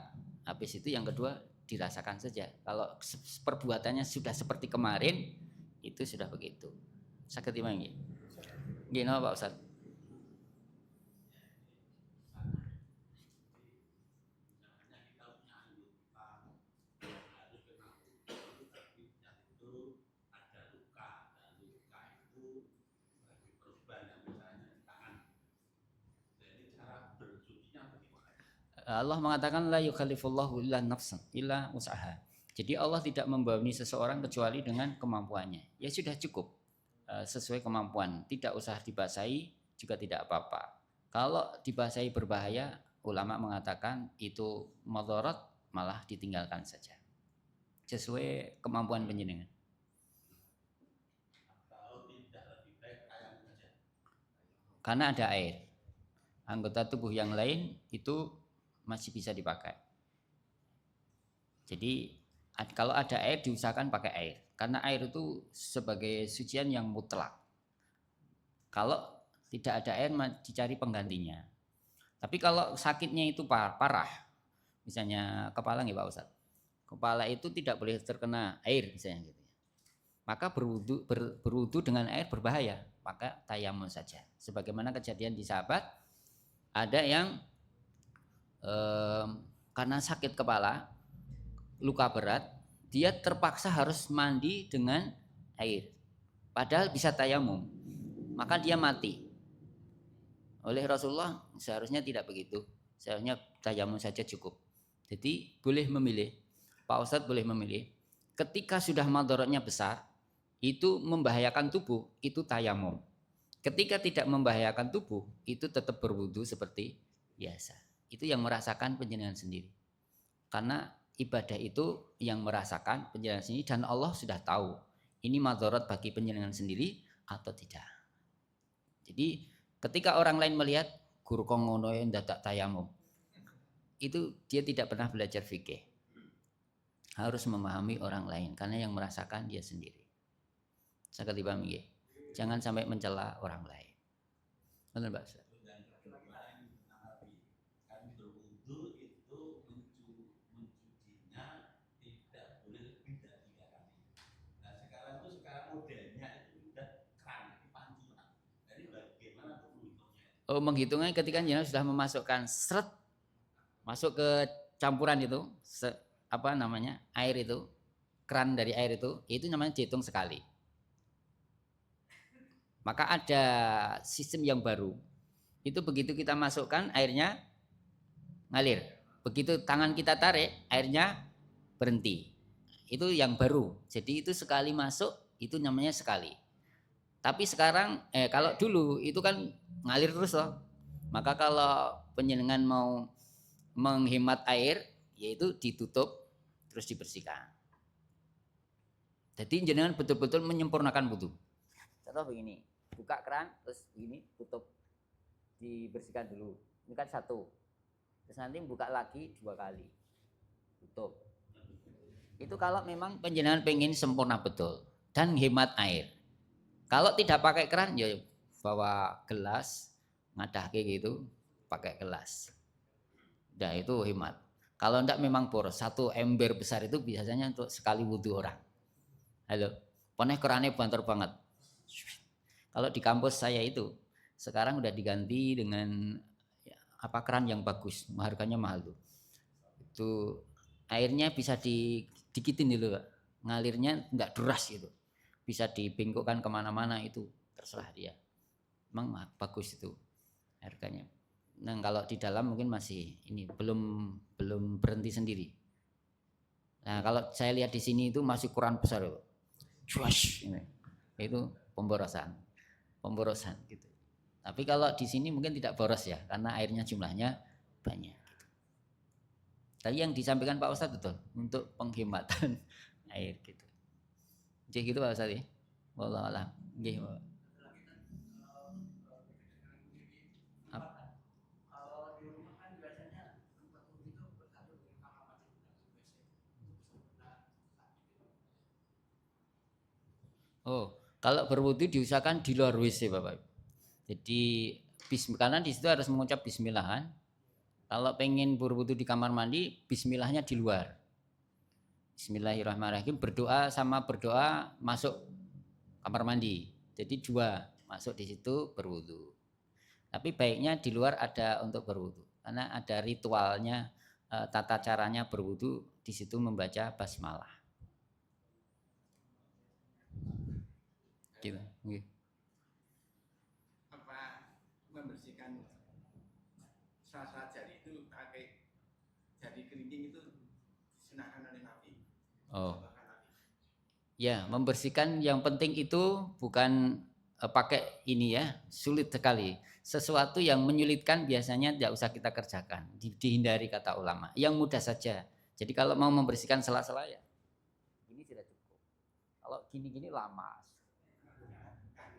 Habis itu yang kedua dirasakan saja. Kalau perbuatannya sudah seperti kemarin itu sudah begitu. Sakit dipahami? Gini Pak Ustaz. Allah mengatakan la yukallifullahu illa nafsan illa usaha. Jadi Allah tidak membebani seseorang kecuali dengan kemampuannya. Ya sudah cukup sesuai kemampuan. Tidak usah dibasahi juga tidak apa-apa. Kalau dibasahi berbahaya, ulama mengatakan itu madarat, malah ditinggalkan saja. Sesuai kemampuan panjenengan. Karena ada air. Anggota tubuh yang lain itu masih bisa dipakai. Jadi kalau ada air diusahakan pakai air. Karena air itu sebagai sucian yang mutlak. Kalau tidak ada air dicari penggantinya. Tapi kalau sakitnya itu parah, misalnya kepala nih Pak Ustadz. Kepala itu tidak boleh terkena air misalnya gitu. Maka berwudu dengan air berbahaya, maka tayamum saja. Sebagaimana kejadian di sahabat, ada yang karena sakit kepala, luka berat, dia terpaksa harus mandi dengan air. Padahal bisa tayamum, maka dia mati. Oleh Rasulullah seharusnya tidak begitu. Seharusnya tayamum saja cukup. Jadi boleh memilih, Pak Ustadz boleh memilih. Ketika sudah madaratnya besar, itu membahayakan tubuh, itu tayamum. Ketika tidak membahayakan tubuh, itu tetap berwudu seperti biasa. Itu yang merasakan panjenengan sendiri. Karena ibadah itu yang merasakan panjenengan sendiri dan Allah sudah tahu ini madarat bagi panjenengan sendiri atau tidak. Jadi ketika orang lain melihat guru kok ngono ndadak tayamum, itu dia tidak pernah belajar fikih. Harus memahami orang lain karena yang merasakan dia sendiri. Sangat dipahami ya. Jangan sampai mencela orang lain. Benar Pak? Oh, menghitungnya ketika jenengan sudah memasukkan seret masuk ke campuran itu apa namanya air itu keran dari air itu namanya dihitung sekali. Maka ada sistem yang baru. Itu begitu kita masukkan airnya ngalir. Begitu tangan kita tarik airnya berhenti. Itu yang baru. Jadi itu sekali masuk itu namanya sekali. Tapi sekarang kalau dulu itu kan ngalir terus loh. Maka kalau penjenengan mau menghemat air yaitu ditutup terus dibersihkan. Jadi jenengan betul-betul menyempurnakan wudu. Contoh begini, buka keran terus ini tutup dibersihkan dulu. Ini kan satu. Terus nanti buka lagi 2 kali. Tutup. Itu kalau memang penjenengan pengen sempurna betul dan hemat air. Kalau tidak pakai keran ya bawa gelas, ngadah kayak gitu, pakai gelas. Nah itu hemat. Kalau enggak memang boros, 1 ember besar itu biasanya untuk sekali wudhu orang. Halo, poneh kerannya banter banget. Kalau di kampus saya itu sekarang udah diganti dengan keran yang bagus, harganya mahal tuh. Itu airnya bisa dikitin dulu Pak. Ngalirnya nggak deras gitu. Bisa dibengkokkan kemana-mana itu terserah dia. Emang bagus itu harganya. Nah kalau di dalam mungkin masih ini belum berhenti sendiri. Nah kalau saya lihat di sini itu masih kurang besar Pak. Cuash, ini. Itu pemborosan gitu. Tapi kalau di sini mungkin tidak boros ya karena airnya jumlahnya banyak. Tadi yang disampaikan Pak Ustadz betul untuk penghematan air gitu. Jadi gitu Pak Ustadz ya. Wallahu a'lam. Nggih, Pak. Oh, kalau berwudu diusahakan di luar WC Bapak. Jadi karena di situ harus mengucap bismillah kan. Kalau pengen berwudu di kamar mandi, bismillahnya di luar. Bismillahirrahmanirrahim, berdoa masuk kamar mandi. Jadi dua, masuk di situ berwudu. Tapi baiknya di luar ada untuk berwudu. Karena ada ritualnya, tata caranya berwudu di situ membaca basmalah. Gitu. Apa membersihkan sela-sela jari itu pakai jari kelingking itu disunahkan oleh Nabi? Oh. Ya, membersihkan yang penting itu bukan pakai ini ya, sulit sekali. Sesuatu yang menyulitkan biasanya tidak usah kita kerjakan, dihindari kata ulama. Yang mudah saja. Jadi kalau mau membersihkan sela-sela ya, ini sudah cukup. Kalau gini-gini lama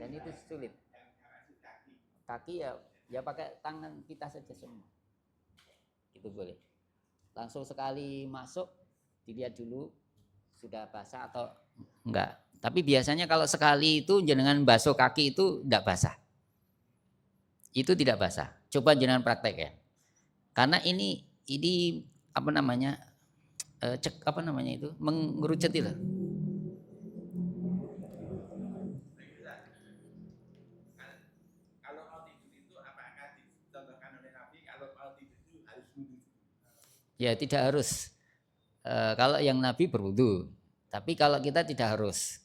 dan itu sulit. Kaki ya pakai tangan kita saja semua. Itu boleh. Langsung sekali masuk dilihat dulu sudah basah atau enggak. Tapi biasanya kalau sekali itu jenengan basuh kaki itu enggak basah. Itu tidak basah. Coba jenengan praktek ya. Karena ini apa namanya? Apa namanya itu? Mengerucut itu. Kalau mau tidur itu apakah dicontohkan oleh Nabi kalau mau tidur itu harus wudhu? Ya tidak harus. Kalau yang Nabi berwudu. Tapi kalau kita tidak harus.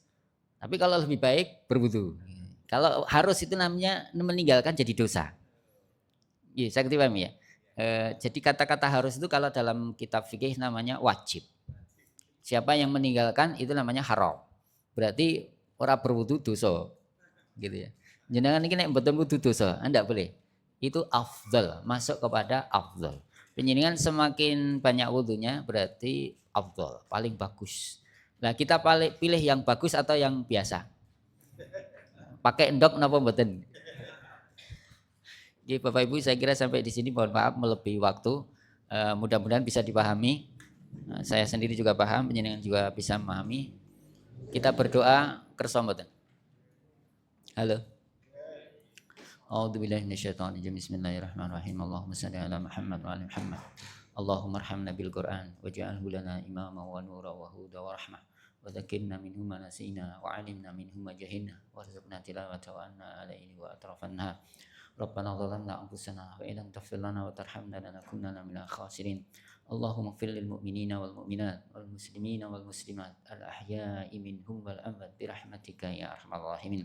Tapi kalau lebih baik berwudu. Kalau harus itu namanya meninggalkan jadi dosa. Iya, saya paham ya. Jadi kata-kata harus itu kalau dalam kitab fikih namanya wajib. Siapa yang meninggalkan itu namanya haram. Berarti orang berwudu dosa. Gitu ya. Jangan ini nek mboten wudu dosa, Anda boleh. Itu afdal, masuk kepada afdal. Penjenengan semakin banyak wudunya berarti afdal, paling bagus. Nah, kita pilih yang bagus atau yang biasa? Pakai endok napa mboten? Jadi Bapak Ibu saya kira sampai di sini, mohon maaf melebihi waktu. Mudah-mudahan bisa dipahami. Saya sendiri juga paham, penjenengan juga bisa memahami. Kita berdoa kersa mboten. Halo. A'udzubillahi minasyaitonir rajim. Bismillahirrahmanirrahim. Allahumma shalli ala Muhammad wa ala Muhammad. Allahumma arhamna bil Qur'an waj'alhu lana imama wa nura wa huda wa rahmah. Wa dzakirna minhu ma nasina wa 'alimna minhu ma jahilna warzuqna tilawata wa anna alaihi wa atrafan nahar. Rabbana zalamna anfusana wa illam taghfir lana wa tarhamna lanakunanna minal khasirin. Allahumma ighfir lil mu'minina wal mu'minat wal muslimina wal muslimat al ahya'i minhum wal amwat bi rahmatika ya arhamar rahimin.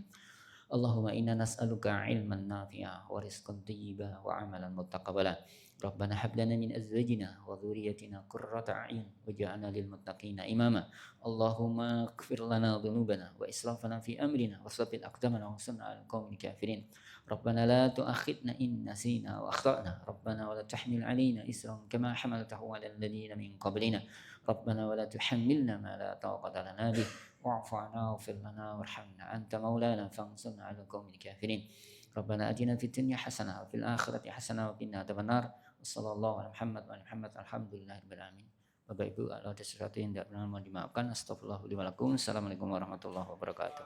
Allahumma inna nas'aluka ilman nafi'a wa rizqan thayyiba wa amalan muttaqabbala. Rabbana hab lana min azwajina wa dhurriyyatina qurrata a'yun waj'alna lil muttaqina imama. Allahumma ighfir lana dhunubana wa israfana fi amrina wa tsabbit aqdamana wa ansurna 'alal qaumil kafirin. Rabbana la tu'akhidna in nasina wa akhtana. Rabbana wa la tahmil 'alaina isran kama hamaltahu 'alal ladzina min qablina. Rabbana wa la tuhammilna ma la taqata lana bih. Wa'fu 'anna waghfir lana warhamna anta maulana fansurna 'alal qaumil kafirin. Rabbana atina fid dunya hasanah wa fil akhirati hasanah wa qina adzabannar. Wassallallahu ala Muhammad wa Muhammad alhamdulillahirabbil alamin. Bapak Ibu, kalau ada sesuatu yang tidak pernah mau dimaafkan, astagfirullahaladzim. Assalamualaikum warahmatullahi wabarakatuh.